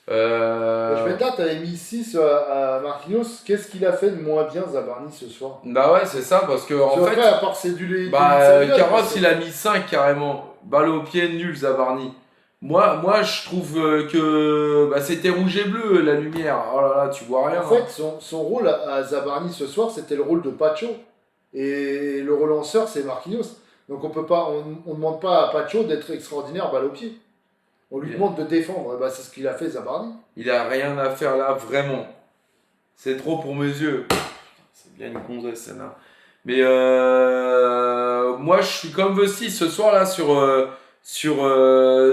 Jbenda, tu avais mis 6 à Marquinhos. Qu'est-ce qu'il a fait de moins bien, Zabarni, ce soir? Bah ouais, c'est ça, parce que en Parce fait, qu'après, à part céduler. Carros, il a mis 5 carrément. Balle au pied, nul, Zabarni. Moi, je trouve que c'était rouge et bleu, la lumière. Oh là là, tu vois rien. En fait, son rôle à Zabarni ce soir, c'était le rôle de Pacho. Et le relanceur, c'est Marquinhos. Donc on peut pas, on demande pas à Pacho d'être extraordinaire balle au pied. On lui demande de défendre. Et bah, c'est ce qu'il a fait, Zabarni. Il a rien à faire là, vraiment. C'est trop pour mes yeux. C'est bien une gonzesse, celle-là. Mais moi, je suis comme Vessi ce soir là sur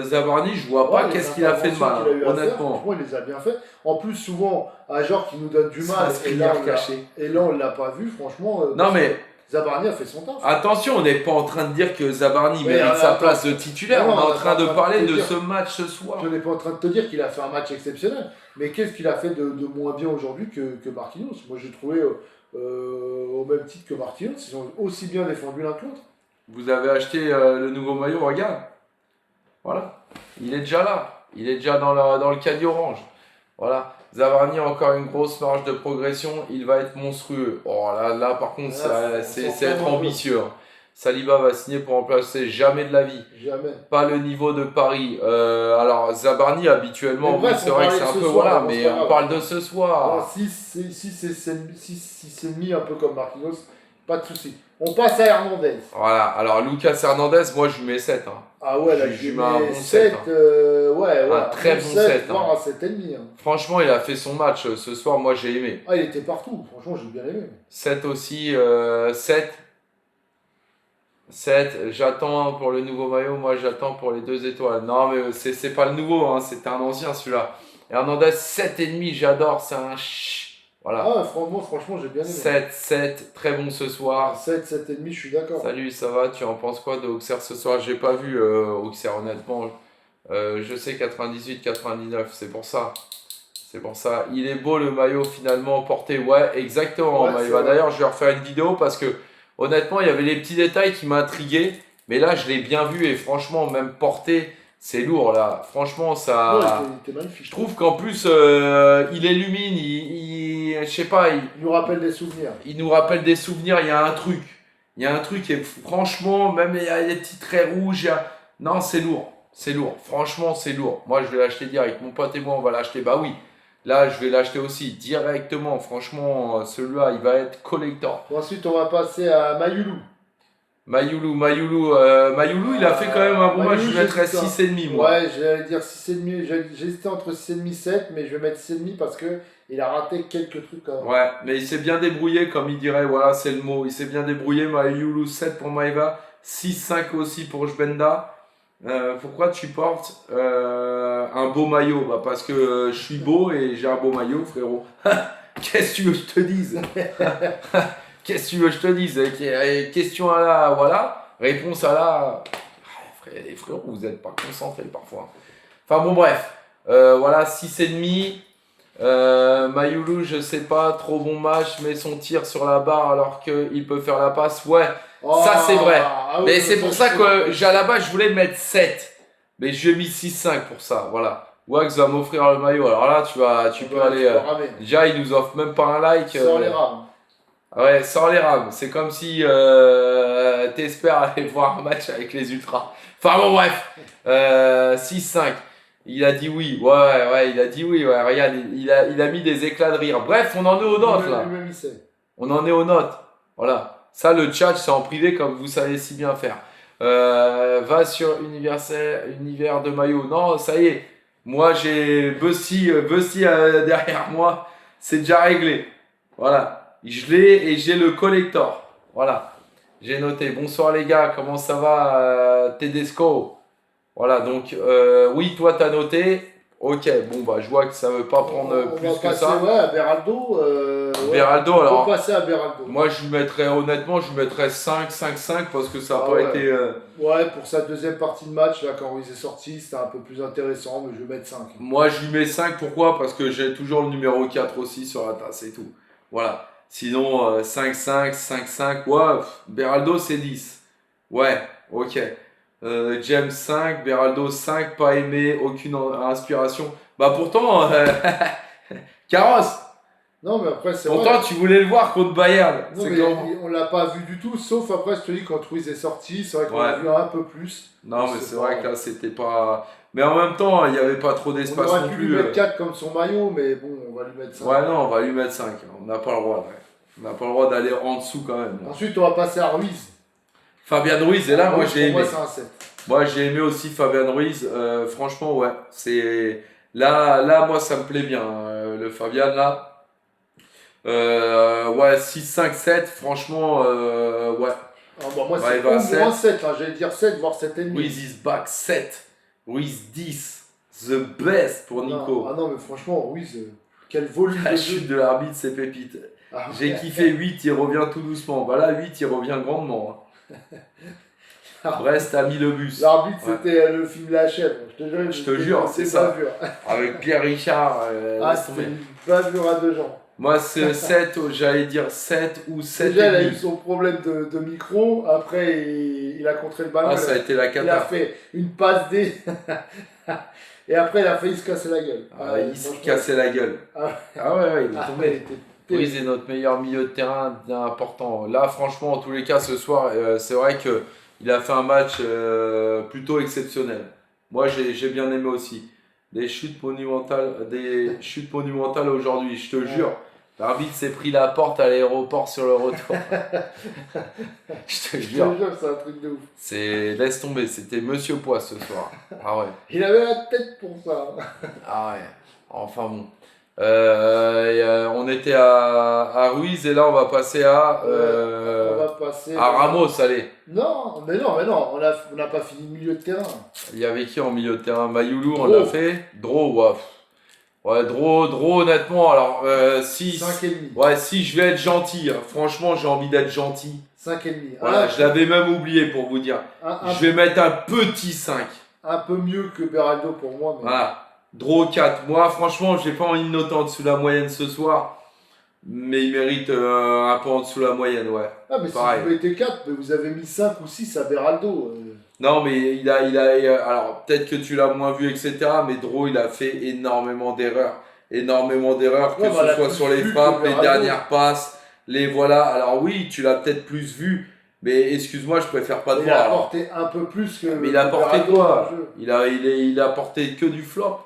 Zabarni. Je vois pas qu'est-ce qu'il a fait de mal, honnêtement. Franchement, il les a bien fait. En plus, souvent, un genre qui nous donne du mal. Et là, on l'a pas vu, franchement. Non, mais Zabarni a fait son taf. attention, on n'est pas en train de dire que Zabarni mérite sa place de titulaire. On est en train de parler de ce match ce soir. Je n'ai pas en train de te dire qu'il a fait un match exceptionnel. Mais qu'est-ce qu'il a fait de moins bien aujourd'hui que Marquinhos? Moi, j'ai trouvé au même titre que Marquinhos, ils ont aussi bien défendu l'un que l'autre. Vous avez acheté le nouveau maillot, regarde. Voilà. Il est déjà là. Il est déjà dans le caddie orange. Voilà. Zabarni a encore une grosse marge de progression. Il va être monstrueux. Oh là par contre, c'est être ambitieux. Saliba va signer pour remplacer, jamais de la vie. Jamais. Pas le niveau de Paris. Alors Zabarni habituellement, oui, c'est vrai que c'est un peu voilà, mais on parle de ce soir. Si c'est mis un peu comme Marquinhos, pas de souci. On passe à Hernandez. Voilà, alors Lucas Hernandez, moi je lui mets 7. Ah ouais, là, je lui mets un bon 7. Un très bon 7. Voire un 7,5. Franchement, il a fait son match ce soir, moi j'ai aimé. Ah, il était partout, franchement, j'ai bien aimé. 7 aussi, 7. 7, j'attends pour le nouveau maillot, moi j'attends pour les 2 étoiles. Non, mais c'est pas le nouveau, c'était un ancien celui-là. Hernandez, 7,5, j'adore, c'est un voilà. Ah, franchement, j'ai bien aimé. 7, très bon ce soir. 7,5, je suis d'accord. Salut, ça va, tu en penses quoi de Auxerre ce soir? J'ai pas vu Auxerre, honnêtement. Je sais 98-99, c'est pour ça. C'est pour ça. Il est beau le maillot finalement porté. Ouais, exactement. D'ailleurs, je vais refaire une vidéo parce que honnêtement, il y avait les petits détails qui m'intriguaient. Mais là, je l'ai bien vu et franchement, même porté, c'est lourd là. Franchement, ça. Ouais, il était magnifique. Je trouve qu'en plus, il illumine. Je sais pas. Il nous rappelle des souvenirs. Il nous rappelle des souvenirs. Il y a un truc. Il y a un truc et franchement, même il y a des petits traits rouges. Non, c'est lourd. C'est lourd. Franchement, c'est lourd. Moi, je vais l'acheter direct. Mon pote et moi, on va l'acheter. Bah oui. Là, je vais l'acheter aussi directement. Franchement, celui-là, il va être collector. Ensuite, on va passer à Mayoulou. Mayoulou, il a fait quand même un bon match. Je lui mettrais 6,5 moi. Ouais, j'allais dire 6,5. J'hésitais entre 6,5 et 7, mais je vais mettre 6,5 parce que il a raté quelques trucs quand même. Ouais, mais il s'est bien débrouillé, comme il dirait. Voilà, c'est le mot. Il s'est bien débrouillé. Mayoulou, 7 pour Maïva. 6,5 aussi pour Jbenda. Pourquoi tu portes un beau maillot? Bah parce que je suis beau et j'ai un beau maillot, frérot. Qu'est-ce que tu veux que je te dise? Qu'est-ce que tu veux que je te dise? Question à la voilà, réponse à la. Frérot, vous n'êtes pas concentrés parfois. Enfin bon, bref. Voilà, 6,5. Mayoulou, je sais pas, trop bon match, mais son tir sur la barre alors qu'il peut faire la passe. Ouais, ça c'est vrai. Mais c'est pour ça que à la base je voulais mettre 7. Mais je lui ai mis 6,5 pour ça. Voilà. Wax va m'offrir le maillot. Alors là, tu peux aller. Déjà, il nous offre même pas un like. Sans les rames. Ouais, sans les rames. C'est comme si t'espères aller voir un match avec les ultras. Enfin bon, bref. 6,5. Il a dit oui. Ouais, il a dit oui. Ouais, regarde, il a mis des éclats de rire. Bref, on en est aux notes là. On en est aux notes. Voilà. Ça, le chat, c'est en privé comme vous savez si bien faire. Va sur univers de maillot. Non, ça y est. Moi, j'ai Bussy derrière moi. C'est déjà réglé. Voilà. Je l'ai et j'ai le collector. Voilà. J'ai noté. Bonsoir les gars. Comment ça va, Tedesco? Voilà. Donc, oui, toi, t'as noté. Ok, bon, bah, je vois que ça veut pas prendre plus que ça. Ouais, à Beraldo. Beraldo, alors. On va passer à Beraldo. Moi, je lui mettrais, honnêtement, 5 parce que ça n'a pas été. Ouais, pour sa deuxième partie de match, là, quand il est sorti, c'était un peu plus intéressant, mais je vais mettre 5. Moi, je lui mets 5, pourquoi? Parce que j'ai toujours le numéro 4 aussi sur la tasse et tout. Voilà. Sinon, 5-5, 5-5, ouais, Beraldo c'est 10. Ouais, ok. James 5, Beraldo 5, pas aimé, aucune inspiration. Bah pourtant, Carrosse, Non, mais après, c'est pourtant vrai. tu voulais le voir contre Bayern. Non, C'est mais comment? on l'a pas vu du tout, sauf après, je te dis, quand Ruiz est sorti, c'est vrai qu'on l'a Ouais. vu un peu plus. Non, mais C'est c'est pas- vrai que là, c'était pas. Mais en même temps, il n'y avait pas trop On d'espace aurait non pu lui plus. mettre 4 comme son maillot, mais bon, on va lui mettre 5. Ouais, non, on va lui mettre 5. On n'a pas le droit. Ouais. On n'a pas le droit d'aller en dessous quand même. Là. Ensuite, on va passer à Ruiz. Fabian Ruiz, et là, moi, j'ai Pour aimé. moi, c'est un 7. Moi, j'ai aimé aussi Fabian Ruiz. Franchement, ouais. C'est. Là, moi, ça me plaît bien. Le Fabian, là. Ouais, 6, 5, 7. Franchement, ouais. Ah, bon, moi, Bah, c'est il va au à moins 7. 7. J'allais dire 7, voire 7,5. Ruiz is back 7. Ruiz 10. The best pour Nico. Ah non, mais franchement, Ruiz, quel volume La de chute jeu. de l'arbitre, c'est pépite. Ah, J'ai ouais. kiffé 8, il revient tout doucement. Bah là, 8, il revient grandement. Brest a mis le bus. L'arbitre, Ouais. c'était le film La Chèvre. Je te jure, c'est ça. Bavure. Avec Pierre Richard. Ah, laisse c'était tomber. une bavure à 2 gens. Moi, c'est 7, j'allais dire 7 ou 7 Déjà, il a et eu demi. son problème de micro. Après, il a contré le ballon. Ah, ça a été la Il a cata. fait une passe D. Et après, il a failli se casser la gueule. Ah, il s'est franchement, cassé la gueule. Ah. Ah ouais, il est ah, tombé. il était terrible. Ruiz est notre meilleur milieu de terrain, bien important. Là, franchement, en tous les cas, ce soir, c'est vrai qu'il a fait un match plutôt exceptionnel. Moi, j'ai bien aimé aussi. Des chutes monumentales aujourd'hui, je te jure. L'arbitre s'est pris la porte à l'aéroport sur le retour. Je te Je te jure. jure, c'est un truc de ouf. Laisse tomber, c'était Monsieur Pois ce soir. Ah ouais. Il avait la tête pour ça. Ah ouais. Enfin bon. On était à Ruiz et là on va passer On va passer. à Ramos, allez. Non, mais non, on n'a pas fini le milieu de terrain. Il y avait qui en milieu de terrain? Mayoulou, on Dro. l'a fait. Dro, ouais. Ouais, Dro, honnêtement, alors si 5,5. ouais, si je vais être gentil, hein, franchement j'ai envie d'être gentil. 5,5. Voilà, je l'avais même oublié pour vous dire. Je vais mettre un petit 5. Un peu mieux que Beraldo pour moi. Mais... Voilà. Dro 4. Moi, franchement, j'ai pas envie de noter en dessous de la moyenne ce soir. Mais il mérite un peu en dessous de la moyenne, ouais. Ah, mais Pareil. si vous mettez 4, mais vous avez mis 5 ou 6 à Beraldo. Non, mais il a alors, peut-être que tu l'as moins vu, etc. Mais Dro, il a fait énormément d'erreurs. Énormément d'erreurs, que Ouais, bah, ce soit plus sur les vu que frappes, les Beraldo. dernières passes, les voilà. Alors, oui, tu l'as peut-être plus vu. Mais excuse-moi, je préfère pas te Il voir. a alors. apporté un peu plus que. Mais il a apporté Beraldo quoi? dans le jeu. Il a apporté que du flop.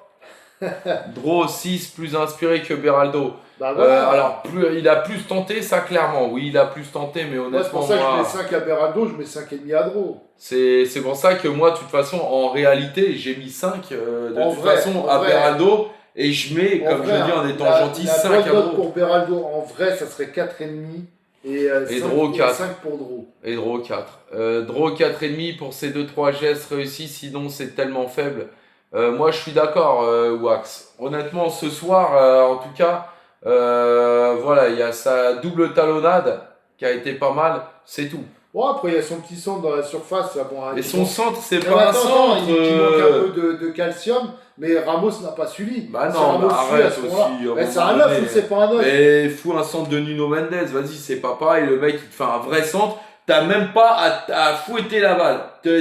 Dro 6 plus inspiré que Beraldo. Bah voilà. Alors, il a plus tenté, ça clairement. Oui, il a plus tenté, mais Moi, c'est honnêtement, pour ça que je moi, mets 5 à Beraldo, je mets 5,5 à Dro. c'est pour ça que moi, de toute façon, en réalité, j'ai mis 5 de En toute vrai, façon en à vrai. Beraldo. Et je mets, En comme vrai, je dis en étant la- gentil, la 5 bonne à note Dro. pour Beraldo, en vrai, ça serait 4,5. Et, Et Dro, 4. 5 pour Dro. Et Dro 4. Dro 4,5 pour ces 2-3 gestes réussis, sinon c'est tellement faible. Moi, je suis d'accord, Wax. Honnêtement, ce soir, en tout cas, voilà, il y a sa double talonnade qui a été pas mal, c'est tout. Bon, après, il y a son petit centre dans la surface. Là, bon, Et qui son manque- centre, c'est Mais pas un attends, centre. il manque un peu de calcium, mais Ramos n'a pas suivi. Bah Si non, Ramos bah suit arrête à ce moment-là, aussi, à un mais c'est moment un œuf donné. ou c'est pas un œuf? Mais fous un centre de Nuno Mendes, vas-y, c'est pas pareil. Le mec, il te fait un vrai centre. T'as même pas à fouetter la balle.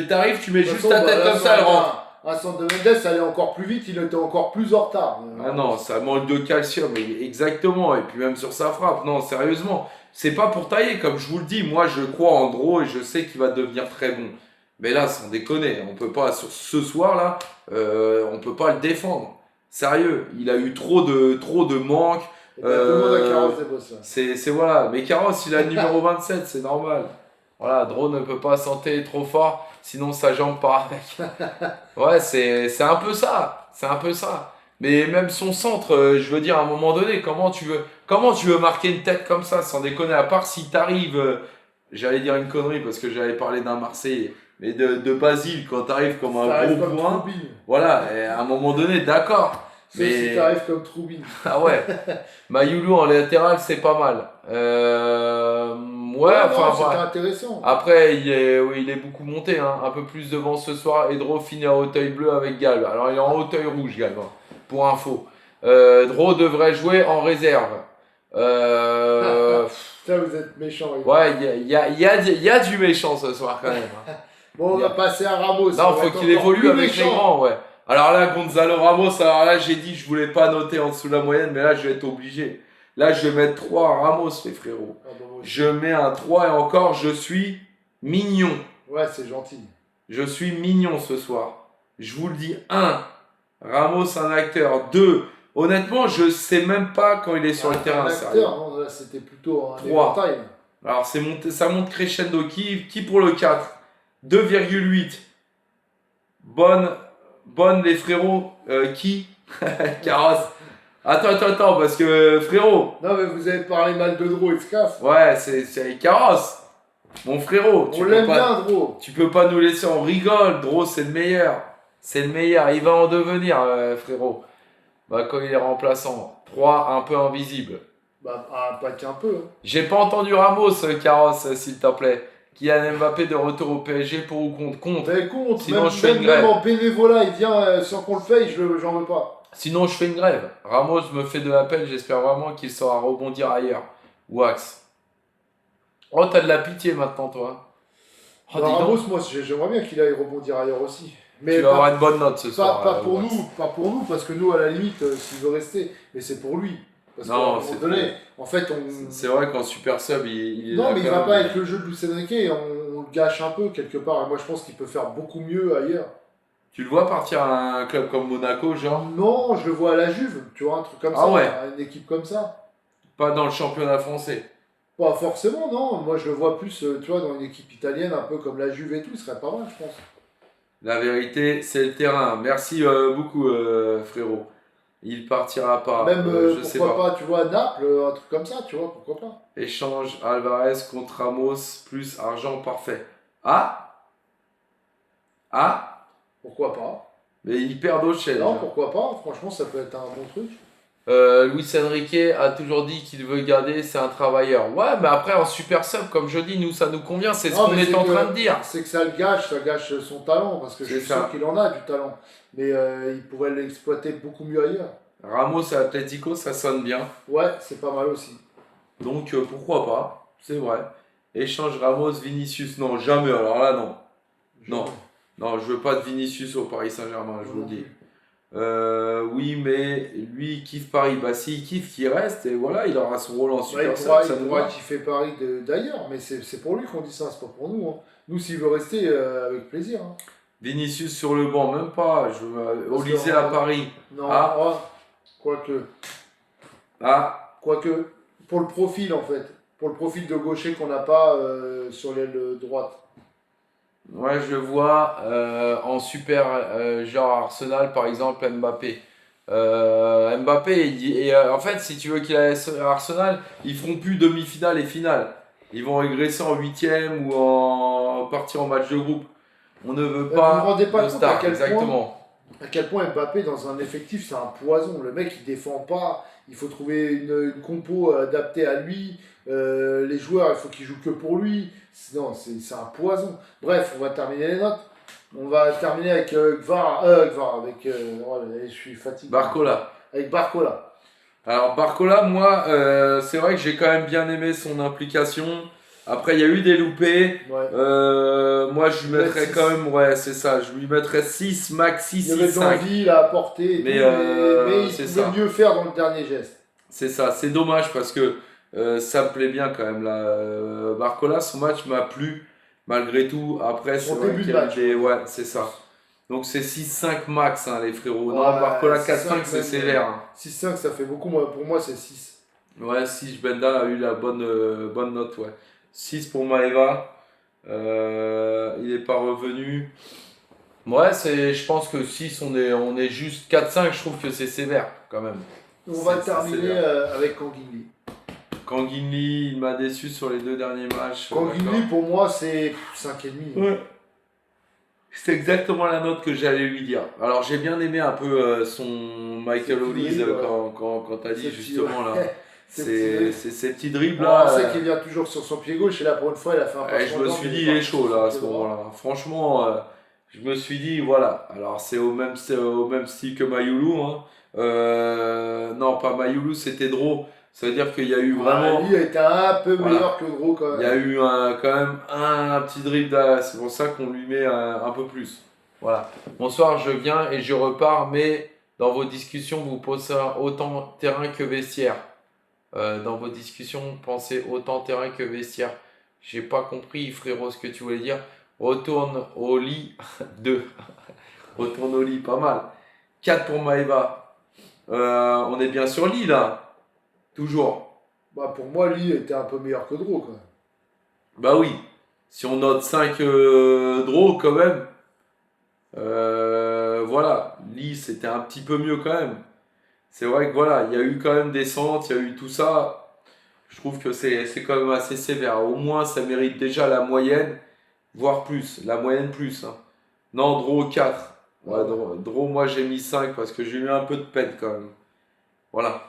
T'arrives, tu mets De toute juste façon, ta tête là, comme ça, elle attends, rentre. Un centre de Mendes, ça allait encore plus vite, il était encore plus en retard. Ah non, ça manque de calcium, exactement. Et puis même sur sa frappe, non, sérieusement. C'est pas pour tailler, comme je vous le dis. Moi, je crois en Dro et je sais qu'il va devenir très bon. Mais là, sans déconner, on peut pas, sur ce soir-là, on peut pas le défendre. Sérieux, il a eu trop de manques. Et ben, demande à Carlos Debossa. C'est voilà. Mais Carros, il a le numéro 27, c'est normal. Voilà, Dro ne peut pas santé trop fort, sinon sa jambe part avec. Ouais, c'est un peu ça. C'est un peu ça. Mais même son centre, je veux dire, à un moment donné, comment tu veux marquer une tête comme ça, sans déconner, à part si t'arrives, j'allais dire une connerie parce que j'allais parler d'un Marseillais, mais de Basile, quand t'arrives comme Ça un arrive gros comme point, Troubine. voilà, et à un moment donné, d'accord. Sauf si Mais t'arrives comme Troubine. ah ouais, Mayoulou en latéral, c'est pas mal. Ouais, enfin, c'était voilà. intéressant. Après, oui, il est beaucoup monté, hein, un peu plus devant ce soir. Edro finit en hauteuil bleu avec Galb. Alors, il est en hauteuil rouge, Galb, hein, pour info. Dro devrait jouer en réserve. Putain, vous êtes méchant. Ouais, il y a du méchant ce soir quand même. Hein. Bon, on va passer à Ramos. Non, faut qu'il évolue avec les grands, ouais. Alors là, Gonzalo Ramos, alors là, j'ai dit, je voulais pas noter en dessous de la moyenne, mais là, je vais être obligé. Là, je vais mettre 3 à Ramos, les frérots. Ah, bon, Je mets un 3 et encore, je suis mignon. ouais, c'est gentil. Je suis mignon ce soir. Je vous le dis, 1. Ramos, un acteur. 2. Honnêtement, je sais même pas quand il est sur le terrain. Un acteur, non, là, c'était plutôt un 3. éventail. Alors, ça monte crescendo. Qui pour le 4 2,8. Bonne les frérots. Qui Carrosse. Attends, parce que frérot. Non, mais vous avez parlé mal de Dro, il se casse. Ouais, c'est Carrosse. Mon frérot. On l'aime bien, Dro. Tu peux pas nous laisser, on rigole. Dro, c'est le meilleur. C'est le meilleur. Il va en devenir, frérot. Bah, quand il est remplaçant. 3, un peu invisible. Bah, pas qu'un peu. Hein. J'ai pas entendu Ramos, Carrosse, s'il te plaît. Kylian Mbappé de retour au PSG pour ou contre? Contre. Mais contre, Sinon, même, je fais une grève. même en bénévolat, il vient sans qu'on le paye, j'en veux pas. Sinon, je fais une grève. Ramos me fait de la peine, j'espère vraiment qu'il saura rebondir ailleurs. Wax. Oh, t'as de la pitié maintenant, toi. Oh, Alors, dis donc. Ramos, moi, j'aimerais bien qu'il aille rebondir ailleurs aussi. Mais Tu vas avoir une bonne note ce soir. pas pour Wax. nous, parce que nous, à la limite, s'il veut rester, mais c'est pour lui. Parce qu'à un Non, moment c'est donné, en fait, on. C'est vrai qu'en super sub, il est Non, là mais il quand va même. pas avec le jeu de Luis Enrique, et on le gâche un peu quelque part. Et moi, je pense qu'il peut faire beaucoup mieux ailleurs. Tu le vois partir à un club comme Monaco, genre? Non, je le vois à la Juve, tu vois, un truc comme Ah ça, ouais. une équipe comme ça. Pas dans le championnat français. Pas forcément, non. Moi, je le vois plus, tu vois, dans une équipe italienne, un peu comme la Juve et tout, ce serait pas mal, je pense. La vérité, c'est le terrain. Merci beaucoup, frérot. Il partira pas. Même, Je sais pourquoi pas. pas, tu vois, Naples, un truc comme ça, tu vois, pourquoi pas. Échange Alvarez contre Ramos plus argent parfait. Ah? Pourquoi pas. Mais il perd d'autres chaînes. Non, pourquoi pas, franchement, ça peut être un bon truc. Luis Enrique a toujours dit qu'il veut garder, c'est un travailleur. Ouais, mais après en super sub, comme je dis, nous ça nous convient, c'est ce Non, qu'on mais est en que- train de dire. C'est que ça gâche son talent, parce que je C'est suis ça. sûr qu'il en a du talent. Mais il pourrait l'exploiter beaucoup mieux ailleurs. Ramos à Atlético, ça sonne bien. Ouais, c'est pas mal aussi. Donc pourquoi pas, c'est vrai. Échange Ramos, Vinicius, non, jamais, alors là non. Non. Non, je veux pas de Vinicius au Paris Saint-Germain, je vous le dis. Oui, mais lui, il kiffe Paris. Bah, s'il kiffe, qu'il reste, et voilà, il aura son rôle en Ouais, super sub, ça il nous pourra va. kiffer Paris d'ailleurs, mais c'est pour lui qu'on dit ça, c'est pas pour nous. Hein. Nous, s'il veut rester, avec plaisir. Hein. Vinicius sur le banc, même pas. Au Parce que, lycée à Paris. Non, Ah. quoique. Ah, Pour le profil en fait. Pour le profil de gaucher qu'on n'a pas sur l'aile droite. ouais, je le vois en super, genre Arsenal par exemple, Mbappé. Mbappé, en fait, si tu veux qu'il aille à Arsenal, ils feront plus demi-finale et finale. Ils vont régresser en huitième ou en partir en match de groupe. On ne veut Vous pas vous rendez pas de compte star, à quel point- exactement. À quel point Mbappé dans un effectif c'est un poison. Le mec il défend pas. Il faut trouver une compo adaptée à lui. Les joueurs il faut qu'ils jouent que pour lui. Non, c'est un poison. Bref, on va terminer les notes. On va terminer avec je suis fatigué. Barcola. Avec Barcola. Alors Barcola, moi, c'est vrai que j'ai quand même bien aimé son implication. Après, il y a eu des loupés. Ouais. Moi, je lui Ouais, mettrais six. quand même, ouais, c'est ça. Je lui mettrais 6, max 6, Il y avait 6, de 5. l'envie, il a apporté, et Mais, tout, mais il c'est pouvait ça. mieux faire dans le dernier geste. C'est ça. C'est dommage parce que ça me plaît bien quand même. Là. Barcola, son match m'a plu malgré tout. Après, c'est Son vrai début qu'il de y a match. des... Ouais, c'est ça. Donc c'est 6-5 max, hein, les frérots. Non, Ouais, Barcola 6-5 4-5, c'est même. sévère. Hein. 6-5, ça fait beaucoup. Pour moi, c'est 6. Ouais, 6, Benda a eu la bonne note, ouais. 6 pour Maeva. Il n'est pas revenu. Ouais, je pense que 6, on est juste 4-5, je trouve que c'est sévère quand même. On va C'est terminer sévère. avec Kanguinli. Kanguinli, il m'a déçu sur les 2 derniers matchs. Kanguinli, pour moi, c'est 5,5. Ouais. C'est exactement la note que j'allais lui dire. Alors j'ai bien aimé un peu son Michael Ses petits Olise dribbles, quand t'as dit Ses petits- justement là. Ses petits C'est ces petits dribbles dribbles. là. On sait qu'il vient toujours sur son pied gauche et là, pour une fois, il a fait un Ouais, passement je me de suis jambe, dit, il il est part chaud sur là à son ce pied droit. moment-là. Franchement, je me suis dit, voilà. Alors c'est au même style que Mayoulou. Hein. Non, pas Mayoulou, c'était Dro. Ça veut dire qu'il y a eu vraiment. Lee a été un peu Voilà. meilleur que Gros quand Il y même. a eu quand même un petit dribble c'est pour ça qu'on lui met un peu plus. Voilà. Bonsoir, je viens et je repars, mais dans vos discussions, vous pensez autant terrain que vestiaire. Dans vos discussions, pensez autant terrain que vestiaire. J'ai pas compris, frérot, ce que tu voulais dire. Retourne au lit. 2. Retourne au lit, pas mal. 4 pour Maeva. On est bien sur lit là. Toujours. Bah, pour moi, Lee était un peu meilleur que Gros quand même. Bah oui. Si on note 5 draws quand même. Voilà. Lee, c'était un petit peu mieux quand même. C'est vrai que voilà, il y a eu quand même des centres, il y a eu tout ça. Je trouve que c'est quand même assez sévère. Au moins, ça mérite déjà la moyenne, voire plus. La moyenne plus. Hein. Non, draw 4. Ouais, draw, moi j'ai mis 5 parce que j'ai eu un peu de peine quand même. Voilà.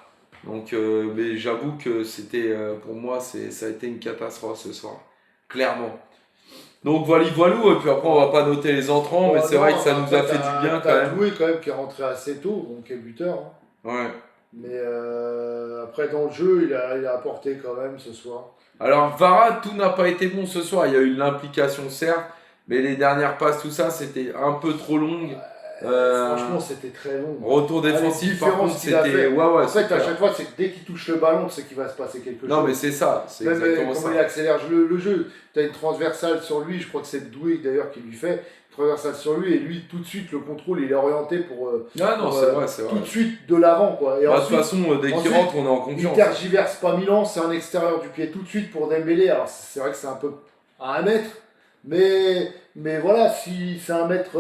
Donc, mais j'avoue que c'était, pour moi, ça a été une catastrophe ce soir. Clairement. Donc voilà, et puis après on va pas noter les entrants, mais c'est vrai que ça nous a fait du bien quand même. Doué quand même qui est rentré assez tôt, donc qui est buteur. Hein. Ouais. Mais après dans le jeu, il a apporté quand même ce soir. Alors Vara, tout n'a pas été bon ce soir. Il y a eu de l'implication certes, mais les dernières passes, tout ça, c'était un peu trop long. Franchement, c'était très long. Retour défensif, par contre, c'était. Ouais, en fait, à chaque fois, c'est que dès qu'il touche le ballon, c'est qu'il va se passer quelque chose. Non, mais c'est ça, c'est même exactement comment ça. il accélère le jeu. Tu as une transversale sur lui, je crois que c'est Doué d'ailleurs qui lui fait. Transversale sur lui, et lui, tout de suite, le contrôle, il est orienté pour. Ah non, c'est vrai, c'est vrai. Tout de suite de l'avant, quoi. Et de toute façon, dès qu'il rentre, on est en confiance. Il tergiverse pas Milan, c'est un extérieur du pied tout de suite pour Dembélé. Alors, c'est vrai que c'est un peu à 1 mètre. Mais voilà, si c'est 1 mètre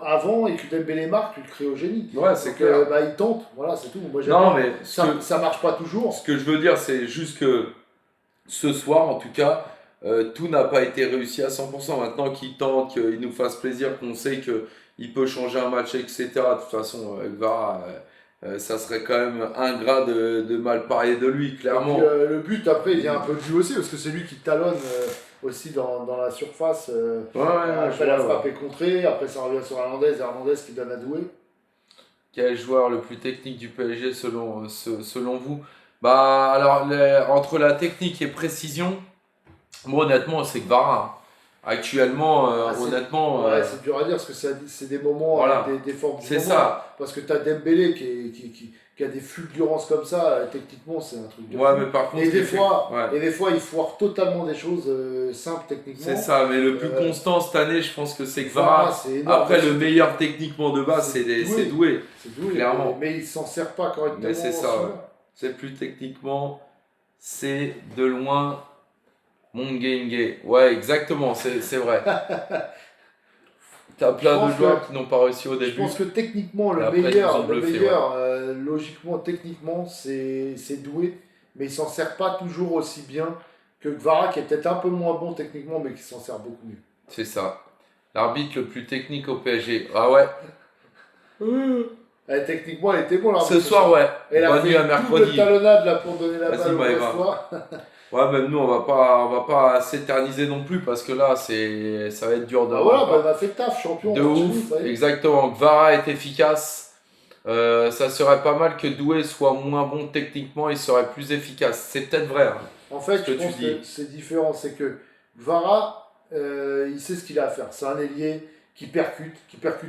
avant et que Dembélé marque, tu le crées au génie. Ouais, c'est clair. Bah, il tente, voilà, c'est tout. Moi, non, mais ça marche pas toujours. Ce que je veux dire, c'est juste que ce soir, en tout cas, tout n'a pas été réussi à 100%. Maintenant qu'il tente, qu'il nous fasse plaisir, qu'on sait qu'il peut changer un match, etc. De toute façon, Vara, ça serait quand même ingrat de mal parler de lui, clairement. Et puis, le but, après, il vient un peu de lui aussi, parce que c'est lui qui talonne aussi dans la surface. Après la frappe est contrée, après ça revient sur Hernandez, et Hernandez qui donne à Doué. Quel joueur le plus technique du PSG selon vous? Bah alors entre la technique et précision, moi honnêtement c'est que Vara. Actuellement, honnêtement. Ouais, c'est dur à dire parce que c'est des moments, voilà. des formes du c'est moment. Ça. Parce que tu as Dembélé qui a des fulgurances comme ça, techniquement c'est un truc de ouais, fou. mais par contre, et des fois il foire totalement des choses simples techniquement. C'est ça, mais le plus constant cette année, je pense que c'est que Vara. Après, le meilleur techniquement de base, c'est Doué. C'est Doué, clairement. Mais il s'en sert pas correctement. Mais c'est ça, ouais. C'est plus techniquement, c'est de loin Mongengue. Ouais, exactement, c'est vrai. T'as plein de joueurs qui n'ont pas réussi au début. Je pense que techniquement, le meilleur, logiquement, techniquement, c'est Doué, mais il s'en sert pas toujours aussi bien que Gvara, qui est peut-être un peu moins bon techniquement, mais qui s'en sert beaucoup mieux. C'est ça. L'arbitre le plus technique au PSG. Ah ouais. Techniquement, elle était bon l'arbitre. Ce soir, ouais. Elle a fait à mercredi. Le talonnade là pour donner la balle au fois. Ouais, même nous, on va pas s'éterniser non plus parce que là, ça va être dur de. Voilà, on a fait taf, champion. De ouf, exactement. Gvara est efficace. Ça serait pas mal que Doué soit moins bon techniquement, il serait plus efficace. C'est peut-être vrai. Hein, en fait, je pense que c'est différent. C'est que Gvara, il sait ce qu'il a à faire. C'est un ailier qui percute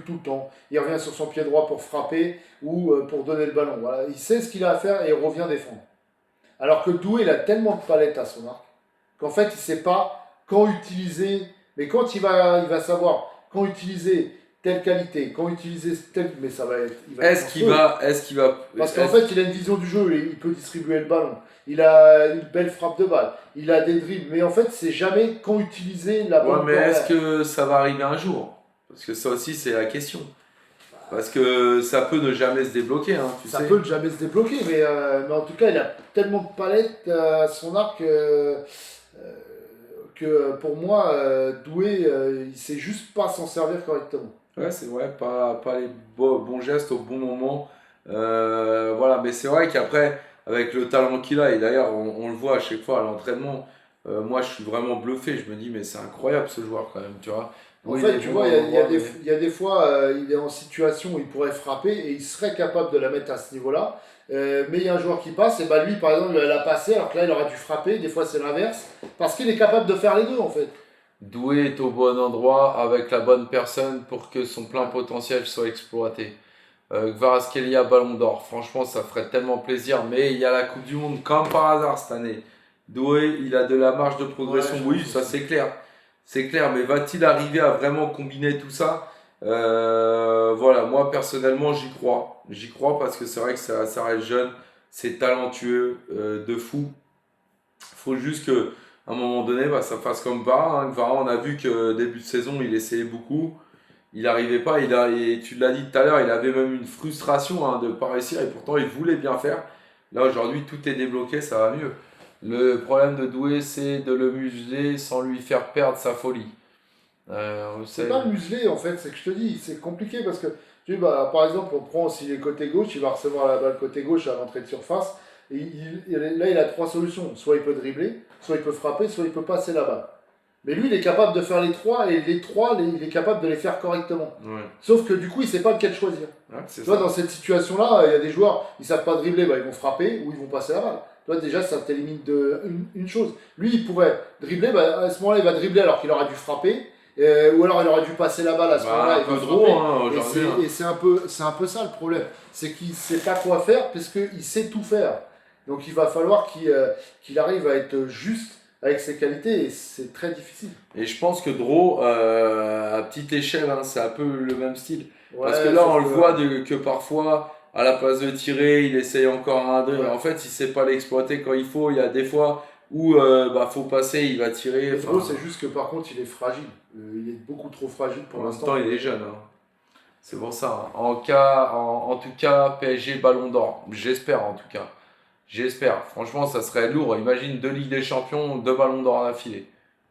tout le temps. Il revient sur son pied droit pour frapper ou pour donner le ballon. Voilà. Il sait ce qu'il a à faire et il revient défendre. Alors que Doué, il a tellement de palettes à son arc qu'en fait, il ne sait pas quand utiliser. Mais quand il va savoir quand utiliser telle qualité, quand utiliser telle. Mais ça va être. Est-ce qu'il va. Parce qu'en fait, il a une vision du jeu, il peut distribuer le ballon. Il a une belle frappe de balle. Il a des dribbles. Mais en fait, c'est jamais quand utiliser la bonne. Ouais, mais est-ce que ça va arriver un jour? Parce que ça aussi, c'est la question. Parce que ça peut ne jamais se débloquer, hein, tu sais. Ça peut ne jamais se débloquer, mais en tout cas, il a tellement de palettes à son arc que pour moi, Doué, il sait juste pas s'en servir correctement. Ouais, c'est vrai, pas les bons gestes au bon moment. Voilà, mais c'est vrai qu'après, avec le talent qu'il a, et d'ailleurs, on le voit à chaque fois à l'entraînement, moi, je suis vraiment bluffé. Je me dis, mais c'est incroyable ce joueur quand même, tu vois. En Oui, fait, il est tu bon vois, à l'endroit, mais... il y a des fois, il est en situation où il pourrait frapper et il serait capable de la mettre à ce niveau-là. Mais il y a un joueur qui passe, et bah lui, par exemple, il a passé, alors que là, il aurait dû frapper. Des fois, c'est l'inverse. Parce qu'il est capable de faire les deux, en fait. Doué est au bon endroit avec la bonne personne pour que son plein Ouais. potentiel soit exploité. Kvaratskhelia Ballon d'Or, franchement ça ferait tellement plaisir, mais il y a la Coupe du Monde comme par hasard cette année. Doué, il a de la marge de Ouais, progression, je oui pense ça aussi. c'est clair. C'est clair, mais va-t-il arriver à vraiment combiner tout ça? Voilà, moi personnellement j'y crois. J'y crois parce que c'est vrai que ça reste jeune, c'est talentueux, de fou. Faut juste que à un moment donné, bah, ça fasse comme Varane. Hein. Varane, on a vu que début de saison, il essayait beaucoup. Il n'arrivait pas. Et tu l'as dit tout à l'heure, il avait même une frustration de ne pas réussir. Et pourtant, il voulait bien faire. Là, aujourd'hui, tout est débloqué, ça va mieux. Le problème de Doué, c'est de le museler sans lui faire perdre sa folie. C'est pas muselé, en fait, c'est que je te dis, c'est compliqué parce que, tu vois, bah, par exemple, on prend aussi les côtés gauche, il va recevoir la balle côté gauche à l'entrée de surface. Et là, il a trois solutions. Soit il peut dribbler, soit il peut frapper, soit il peut passer la balle. Mais lui, il est capable de faire les trois, et les trois, il est capable de les faire correctement. Ouais, Sauf que du coup, il sait pas lequel choisir. ouais, c'est Tu vois, ça. dans cette situation-là, il y a des joueurs, ils savent pas dribbler, bah, ils vont frapper ou ils vont passer la balle. Tu vois, déjà, ça t'élimine une chose. Lui, il pourrait dribbler, bah, à ce moment-là, il va dribbler alors qu'il aurait dû frapper. Ou alors il aurait dû passer la balle à ce Bah, moment-là, un il va peu trop frapper. aujourd'hui. Hein. Et c'est un peu ça le problème. C'est qu'il sait pas quoi faire parce qu'il sait tout faire. Donc il va falloir qu'il arrive à être juste avec ses qualités et c'est très difficile. Et je pense que Draw, à petite échelle, hein, c'est un peu le même style. Parce que Ouais, là, sauf on le que. voit que parfois, à la place de tirer, il essaye encore un dribble. Ouais. En fait, il sait pas l'exploiter quand il faut. Il y a des fois où bah, faut passer, il va tirer. Pedro, Enfin, c'est juste que par contre, il est fragile. Il est beaucoup trop fragile en pour même l'instant. temps, il est jeune. Hein. C'est pour ça. Hein. En tout cas, PSG Ballon d'Or. J'espère en tout cas. J'espère. Franchement, ça serait lourd. Imagine 2 Ligues des Champions, 2 Ballons d'Or à l'affilée.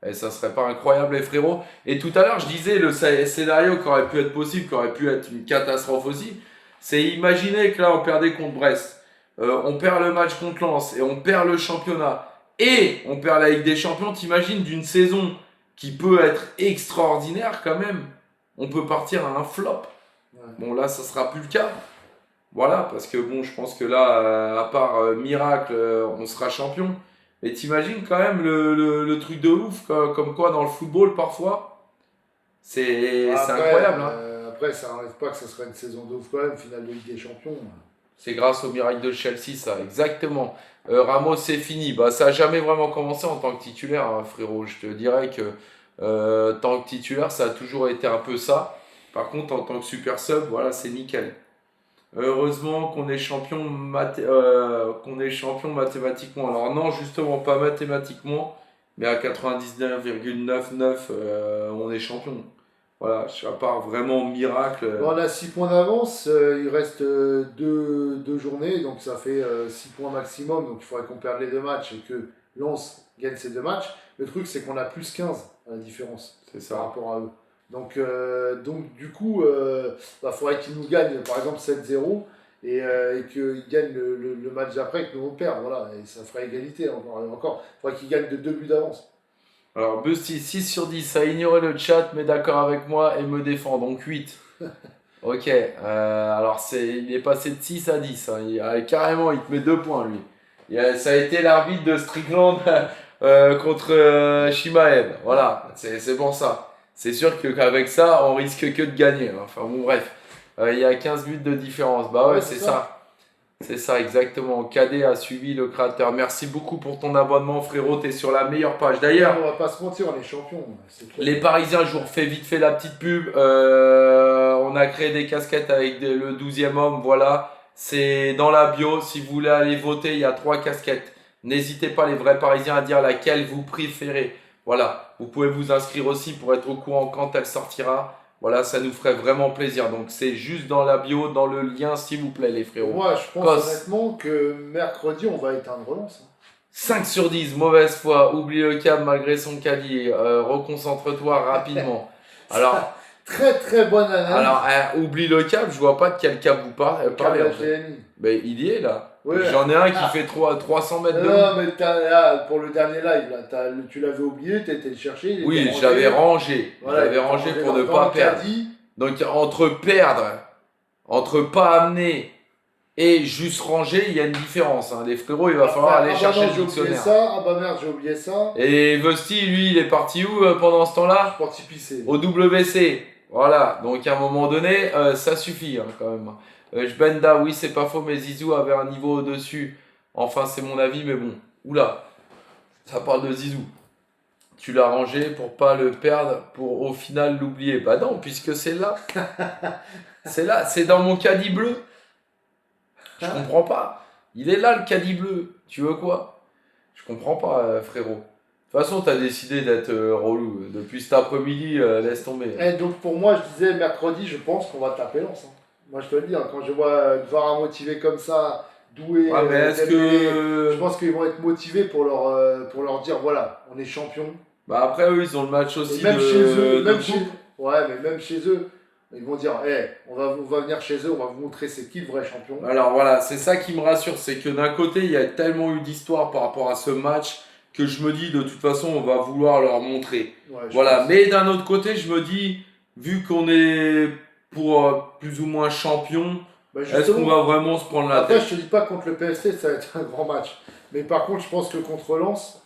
Et ça serait pas incroyable, les frérots. Et tout à l'heure, je disais, le scénario qui aurait pu être possible, qui aurait pu être une catastrophe aussi, c'est imaginer que là, on perdait contre Brest. On perd le match contre Lens et on perd le championnat. Et on perd la Ligue des Champions. T'imagines d'une saison qui peut être extraordinaire quand même. On peut partir à un flop. Ouais. Bon, là, ça sera plus le cas. Voilà, parce que bon, je pense que là, à part miracle, on sera champion. Mais t'imagines quand même le truc de ouf, comme quoi dans le football parfois, c'est incroyable. Hein. Après, ça n'enlève pas que ça serait une saison de ouf quand même, finale de Ligue des Champions. C'est grâce au miracle de Chelsea, ça, exactement. Ramos, c'est fini. Bah, ça n'a jamais vraiment commencé en tant que titulaire, hein, frérot. Je te dirais que tant que titulaire, ça a toujours été un peu ça. Par contre, en tant que super sub, voilà, c'est nickel. Heureusement qu'on est champion mathématiquement. Alors non, justement pas mathématiquement, mais à 99,99 on est champion. Voilà, à part vraiment miracle. Bon, on a 6 points d'avance, il reste deux journées, donc ça fait 6 points maximum. Donc il faudrait qu'on perde les deux matchs et que Lens gagne ces deux matchs. Le truc, c'est qu'on a plus 15 à la différence C'est par ça. rapport à eux. Donc du coup, bah, faudrait qu'ils nous gagnent par exemple 7-0 et qu'ils gagnent le match d'après et que nous on perd. Voilà, et ça ferait égalité encore. Il faudrait qu'ils gagnent de 2 buts d'avance. Alors Busty, 6 sur 10 a ignoré le chat, mais d'accord avec moi et me défend, donc 8. Ok, alors il est passé de 6 à 10. Hein. Carrément, il te met 2 points lui. Ça a été l'arbitre de Strickland contre Shimaev. Voilà, c'est pour ça. C'est sûr qu'avec ça, on risque que de gagner. Hein. Enfin bon, bref. Il y a 15 buts de différence. Bah ouais, Ouais, c'est c'est ça. C'est ça, exactement. Cadet a suivi le créateur. Merci beaucoup pour ton abonnement, frérot. T'es sur la meilleure page. D'ailleurs, On va pas se mentir, on est champion, c'est clair. les Parisiens, je vous refais vite fait la petite pub. On a créé des casquettes avec le 12e homme. Voilà, c'est dans la bio. Si vous voulez aller voter, il y a 3 casquettes. N'hésitez pas, les vrais Parisiens, à dire laquelle vous préférez. Voilà, vous pouvez vous inscrire aussi pour être au courant quand elle sortira. Voilà, ça nous ferait vraiment plaisir. Donc, c'est juste dans la bio, dans le lien, s'il vous plaît, les frérots. Moi, je pense Cos. honnêtement que mercredi, on va éteindre Lens. 5 sur 10, mauvaise foi, oublie le câble malgré son caddie, reconcentre-toi rapidement. Alors, Très très bonne analyse. Alors, oublie le câble, je vois pas de quel câble vous parlez. Câble En fait. HDMI. Ben, il y est là. Ouais. J'en ai un qui fait 300 mètres de haut. Non, mais là, pour le dernier live, là, tu l'avais oublié, tu étais le chercher. Il Oui, était je l'avais rangé. Voilà, je l'avais il était rangé pour dans- ne dans pas le perdre. caddie. Donc, entre pas amener et juste ranger, il y a une différence. Hein. Les frérots, il va falloir aller chercher non, le j'ai oublié dictionnaire. ça. Ah bah merde, j'ai oublié ça. Et Vesti, lui, il est parti où pendant ce temps-là? Parti pisser. Au WC. Voilà, donc à un moment donné, ça suffit hein, quand même. Jbenda, oui, c'est pas faux, mais Zizou avait un niveau au-dessus. Enfin, c'est mon avis, mais bon. Oula, ça parle de Zizou. Tu l'as rangé pour pas le perdre, pour au final l'oublier. Bah non, puisque c'est là. C'est là, c'est dans mon caddie bleu. Je comprends pas. Il est là le caddie bleu. Tu veux quoi? Je comprends pas, frérot. De toute façon, tu as décidé d'être relou. Depuis cet après-midi, laisse tomber. Et donc pour moi, je disais mercredi, je pense qu'on va taper Lens. Hein. Moi, je te le dis, hein, quand je vois Gvara motivé comme ça, doué, Ouais, mais est-ce que. je pense qu'ils vont être motivés pour leur dire voilà, on est champion. Bah après, eux, ils ont le match aussi. Et même de, chez eux, de même coupe. chez, ouais, mais même chez eux, ils vont dire on va venir chez eux, on va vous montrer c'est qui le vrai champion. Alors voilà, c'est ça qui me rassure. C'est que d'un côté, il y a tellement eu d'histoires par rapport à ce match que je me dis de toute façon, on va vouloir leur montrer. Ouais, je Voilà, pense. mais d'un autre côté, je me dis, vu qu'on est pour plus ou moins champion, Bah, est-ce justement, qu'on va vraiment se prendre la après, tête? je te dis pas contre le PSG, ça va être un grand match. Mais par contre, je pense que contre Lens,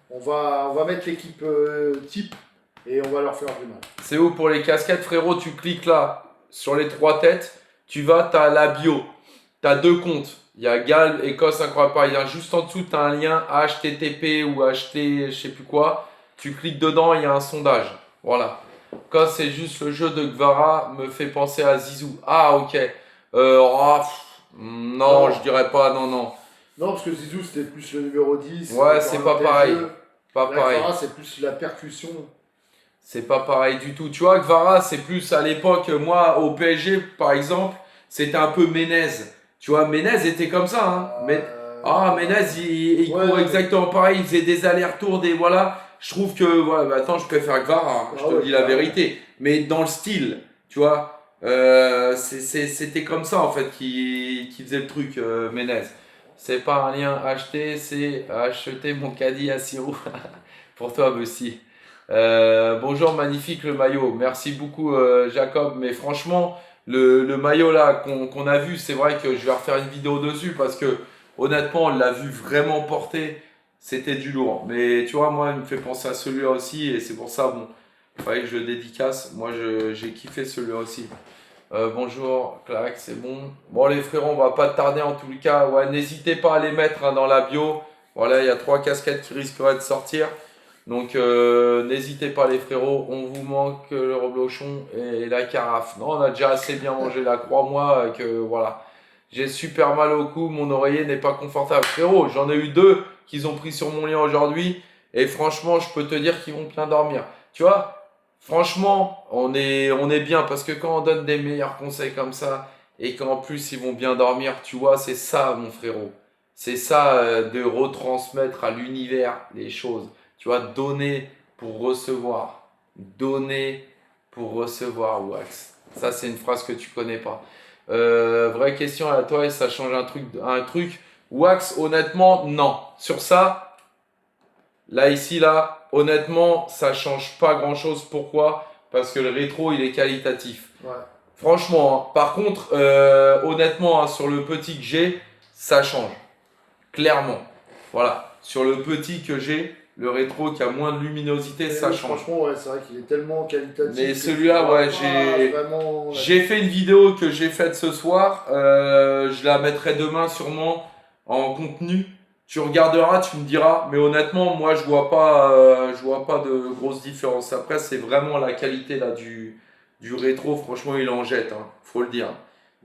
on va mettre l'équipe type et on va leur faire du mal. C'est où pour les casquettes, frérot? Tu cliques là, sur les 3 têtes, tu vas, tu as la bio, tu as 2 comptes. Il y a Galles, Écosse, incroyable parisien. Juste en dessous, tu as un lien HTTP ou HT, je sais plus quoi. Tu cliques dedans, il y a un sondage. Voilà. Quand c'est juste le jeu de Gvara, me fait penser à Zizou. Ah, ok. Non, Non. je dirais pas, non. Non, parce que Zizou, c'était plus le numéro 10. Ouais, c'est pas pareil. Pas Là, pareil. Gvara, c'est plus la percussion. C'est pas pareil du tout. Tu vois, Gvara, c'est plus à l'époque, moi, au PSG, par exemple, c'était un peu Menez. Tu vois, Menez était comme ça. Hein. Menez, il Ouais, court ouais. exactement pareil. Il faisait des allers-retours, des voilà. Je trouve que, voilà, bah, attends, je préfère Gvara. Hein, je Ah te ouais, dis la clairement. vérité. Mais dans le style, tu vois, c'était comme ça, en fait, qui faisait le truc, Menez. C'est pas un lien acheté, c'est acheter mon caddie à sirop. Pour toi, Bussy. Bonjour, magnifique le maillot. Merci beaucoup, Jacob. Mais franchement, le maillot là qu'on a vu, c'est vrai que je vais refaire une vidéo dessus parce que honnêtement, on l'a vu vraiment porter. C'était du lourd. Mais tu vois, moi, il me fait penser à celui-là aussi et c'est pour ça, bon, il fallait que je le dédicace. Moi, j'ai kiffé celui-là aussi. Bonjour, clac, c'est bon. Bon, les frérots, on va pas tarder en tous les cas. Ouais, n'hésitez pas à les mettre hein, dans la bio. Voilà, il y a 3 casquettes qui risqueraient de sortir. Donc n'hésitez pas les frérots, on vous manque le reblochon et la carafe. Non, on a déjà assez bien mangé là, crois-moi que voilà. J'ai super mal au cou, mon oreiller n'est pas confortable. Frérot, j'en ai eu 2 qu'ils ont pris sur mon lit aujourd'hui et franchement, je peux te dire qu'ils vont bien dormir. Tu vois, franchement, on est bien parce que quand on donne des meilleurs conseils comme ça et qu'en plus ils vont bien dormir, tu vois, c'est ça mon frérot. C'est ça de retransmettre à l'univers les choses. Tu vois, donner pour recevoir. Donner pour recevoir, Wax. Ça, c'est une phrase que tu connais pas. Vraie question à toi, et ça change un truc. Wax, honnêtement, non. Sur ça, là, ici, là, honnêtement, ça change pas grand-chose. Pourquoi? Parce que le rétro, il est qualitatif. Ouais. Franchement, hein. Par contre, honnêtement, hein, sur le petit que j'ai, ça change. Clairement. Voilà. Sur le petit que j'ai, le rétro qui a moins de luminosité, ça change. Franchement, ouais, c'est vrai qu'il est tellement qualitatif. Mais que celui-là, tu vois ouais, pas vraiment- j'ai fait une vidéo que j'ai faite ce soir. Je la mettrai demain sûrement en contenu. Tu regarderas, tu me diras. Mais honnêtement, moi, je vois pas de grosse différence. Après, c'est vraiment la qualité là du rétro. Franchement, il en jette, hein, faut le dire.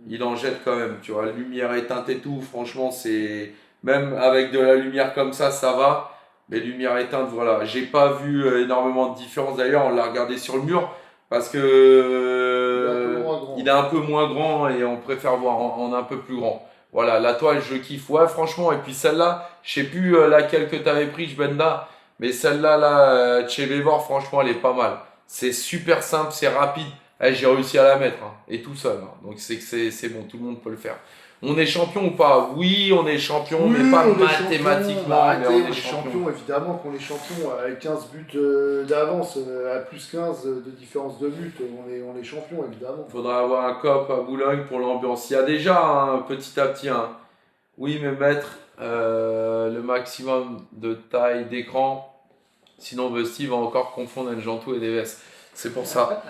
Il en jette quand même. Tu vois, la lumière éteinte et tout. Franchement, c'est même avec de la lumière comme ça va. Mais lumière éteinte, voilà. J'ai pas vu énormément de différence. D'ailleurs, on l'a regardé sur le mur parce que il est un peu moins grand et on préfère voir en un peu plus grand. Voilà, la toile, je kiffe. Ouais, franchement. Et puis celle-là, je sais plus laquelle que tu avais pris, Jbenda. Mais celle-là, là, chez Vevor, franchement, elle est pas mal. C'est super simple, c'est rapide. J'ai réussi à la mettre, hein, et tout seul. Hein. Donc c'est que c'est bon, tout le monde peut le faire. On est champion ou pas? Oui, on est champion, mais pas mathématiquement. Arrêtez, Mais on est champion, évidemment qu'on est champion. Avec 15 buts d'avance, à plus 15 de différence de but, on est champion, évidemment. Il faudra avoir un cop à Boulogne pour l'ambiance. Il y a déjà petit à petit. Hein. Oui, mais mettre le maximum de taille d'écran. Sinon, Steve va encore confondre Njantou et Deves. C'est pour ça.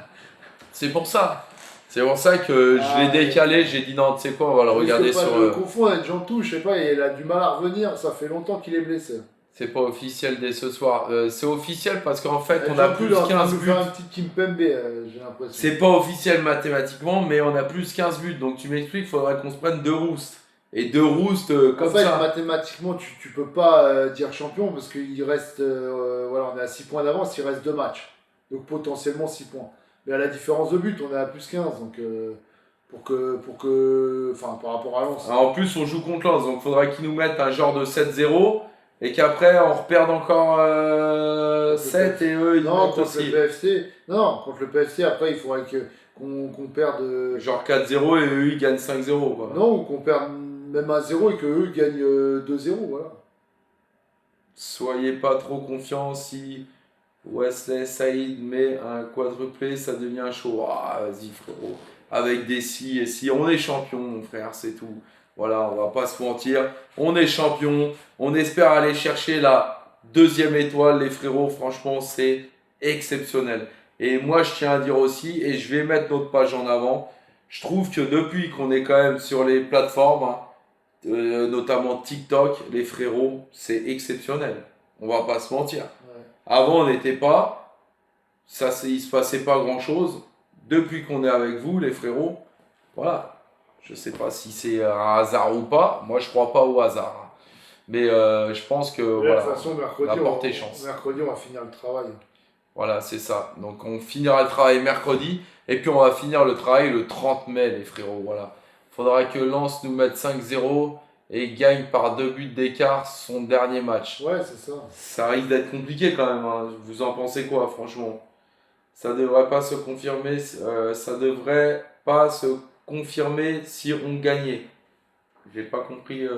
C'est pour ça. C'est pour ça que je l'ai décalé. J'ai dit non, tu sais quoi, on va le regarder sur. Je confonds avec Njantou, je sais pas, il a du mal à revenir. Ça fait longtemps qu'il est blessé. C'est pas officiel dès ce soir. C'est officiel parce qu'en fait, on a Njantou, plus 15 buts. faire un petit Kimpembe, j'ai l'impression. C'est pas officiel mathématiquement, mais on a plus 15 buts. Donc tu m'expliques, il faudrait qu'on se prenne 2 roustes. Et 2 roustes comme en fait, ça. Mathématiquement, tu peux pas dire champion parce qu'il reste. Voilà, on est à 6 points d'avance, il reste 2 matchs. Donc potentiellement 6 points. Mais à la différence de but, on est à plus 15. Donc enfin, par rapport à Lens. En plus, on joue contre Lens, donc il faudra qu'ils nous mettent un genre de 7-0 et qu'après on reperde encore 7 et eux ils non, mettent contre aussi. Le PFC. Non, contre le PFC, après il faudrait qu'on perde. Genre 4-0 et eux ils gagnent 5-0. Quoi. Non, ou qu'on perde même à 0 et qu'eux gagnent 2-0. Voilà. Soyez pas trop confiants si Wesley Saïd met un quadruplé, ça devient chaud. Ah, vas-y frérot. Avec des si et si, on est champion, mon frère, c'est tout. Voilà, on va pas se mentir. On est champion. On espère aller chercher la 2e étoile, les frérots. Franchement, c'est exceptionnel. Et moi, je tiens à dire aussi, et je vais mettre notre page en avant, je trouve que depuis qu'on est quand même sur les plateformes, hein, notamment TikTok, les frérots, c'est exceptionnel. On va pas se mentir. Ouais. Avant, on n'était pas. Il se passait pas grand-chose. Depuis qu'on est avec vous, les frérots, voilà. Je sais pas si c'est un hasard ou pas. Moi, je crois pas au hasard. Hein. Mais je pense que de toute façon, on a porté chance. Mercredi, on va finir le travail. Voilà, c'est ça. Donc, on finira le travail mercredi. Et puis, on va finir le travail le 30 mai, les frérots. Voilà. Faudra que Lens nous mette 5-0 et gagne par 2 buts d'écart son dernier match. Ouais, c'est ça. Ça risque d'être compliqué quand même. Hein. Vous en pensez quoi, franchement? Ça devrait pas se confirmer. Ça devrait pas se confirmer si on gagnait. J'ai pas compris,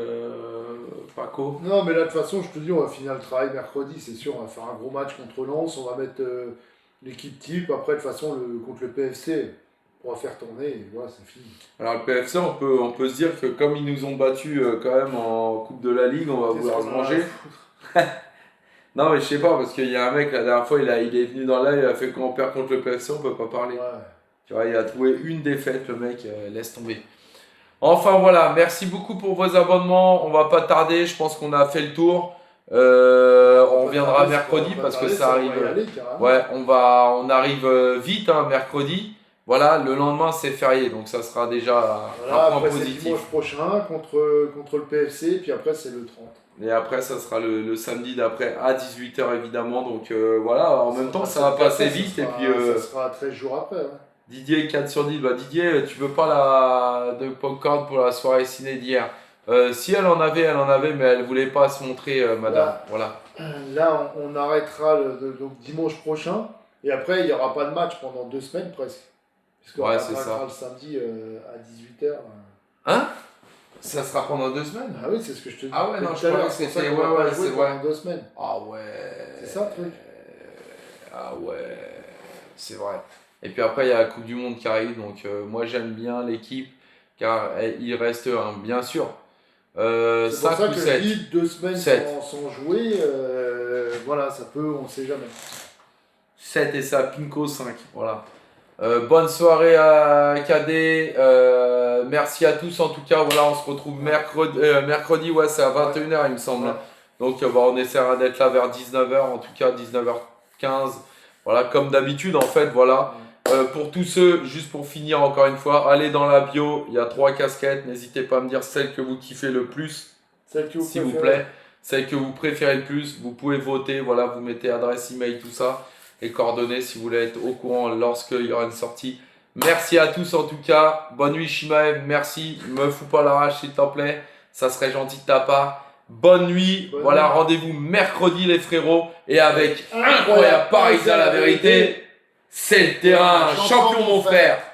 Paco. Non, mais là, de toute façon, je te dis, on va finir le travail mercredi, c'est sûr. On va faire un gros match contre Lens. On va mettre l'équipe type. Après, de toute façon, contre le PFC, on va faire tourner. Et voilà, c'est fini. Alors, le PFC, on peut se dire que comme ils nous ont battus quand même en Coupe de la Ligue, on va vouloir se manger. Non, mais je sais pas, parce qu'il y a un mec, la dernière fois, il est venu dans live, il a fait quand on perd contre le PFC, on peut pas parler. Ouais. Tu vois, il a trouvé une défaite, le mec, laisse tomber. Enfin voilà, merci beaucoup pour vos abonnements. On va pas tarder, je pense qu'on a fait le tour. On reviendra mercredi parce que ça arrive. Ouais, on arrive vite, hein, mercredi. Voilà, le lendemain c'est férié, donc ça sera déjà un point positif. C'est dimanche prochain contre le PFC, puis après c'est le 30. Et après, ça sera le samedi d'après à 18h évidemment. Donc voilà, en même temps, ça va passer vite. Et puis, ça sera 13 jours après. Ouais. Didier 4 sur 10. Bah, Didier, tu veux pas de popcorn pour la soirée ciné d'hier? Si elle en avait, mais elle voulait pas se montrer, madame. Là, voilà. Là, on arrêtera donc dimanche prochain. Et après, il n'y aura pas de match pendant 2 semaines presque. Puisqu'on arrêtera le samedi à 18h. Hein? Ça sera pendant 2 semaines? Ah oui, c'est ce que je te dis. Ah ouais, non, je croyais que c'était c'est vrai. Pendant 2 semaines. Ah ouais. C'est ça le truc. Ah ouais, c'est vrai. Et puis après, il y a la Coupe du Monde qui arrive, donc moi j'aime bien l'équipe, car il reste bien sûr. C'est pour ça que 7. je dis 2 semaines sans jouer, voilà, ça peut, on sait jamais. 7 et ça, Pinko 5, voilà. Bonne soirée à KD, merci à tous en tout cas, voilà, on se retrouve mercredi, ouais, c'est à 21h il me semble. Ouais. Donc on essaiera d'être là vers 19h, en tout cas 19h15, voilà, comme d'habitude en fait, voilà. Pour tous ceux, juste pour finir encore une fois, allez dans la bio, il y a 3 casquettes, n'hésitez pas à me dire celle que vous kiffez le plus, s'il vous plaît, celle que vous préférez le plus, vous pouvez voter, voilà, vous mettez adresse, email, tout ça, et coordonnées si vous voulez être au courant lorsqu'il y aura une sortie. Merci à tous en tout cas, bonne nuit Shimaev, merci, me fous pas la rage s'il te plaît, ça serait gentil de ta part. Bonne nuit, voilà, rendez-vous mercredi les frérots, et avec Incroyable Paris à la vérité. C'est le terrain, champion mon frère.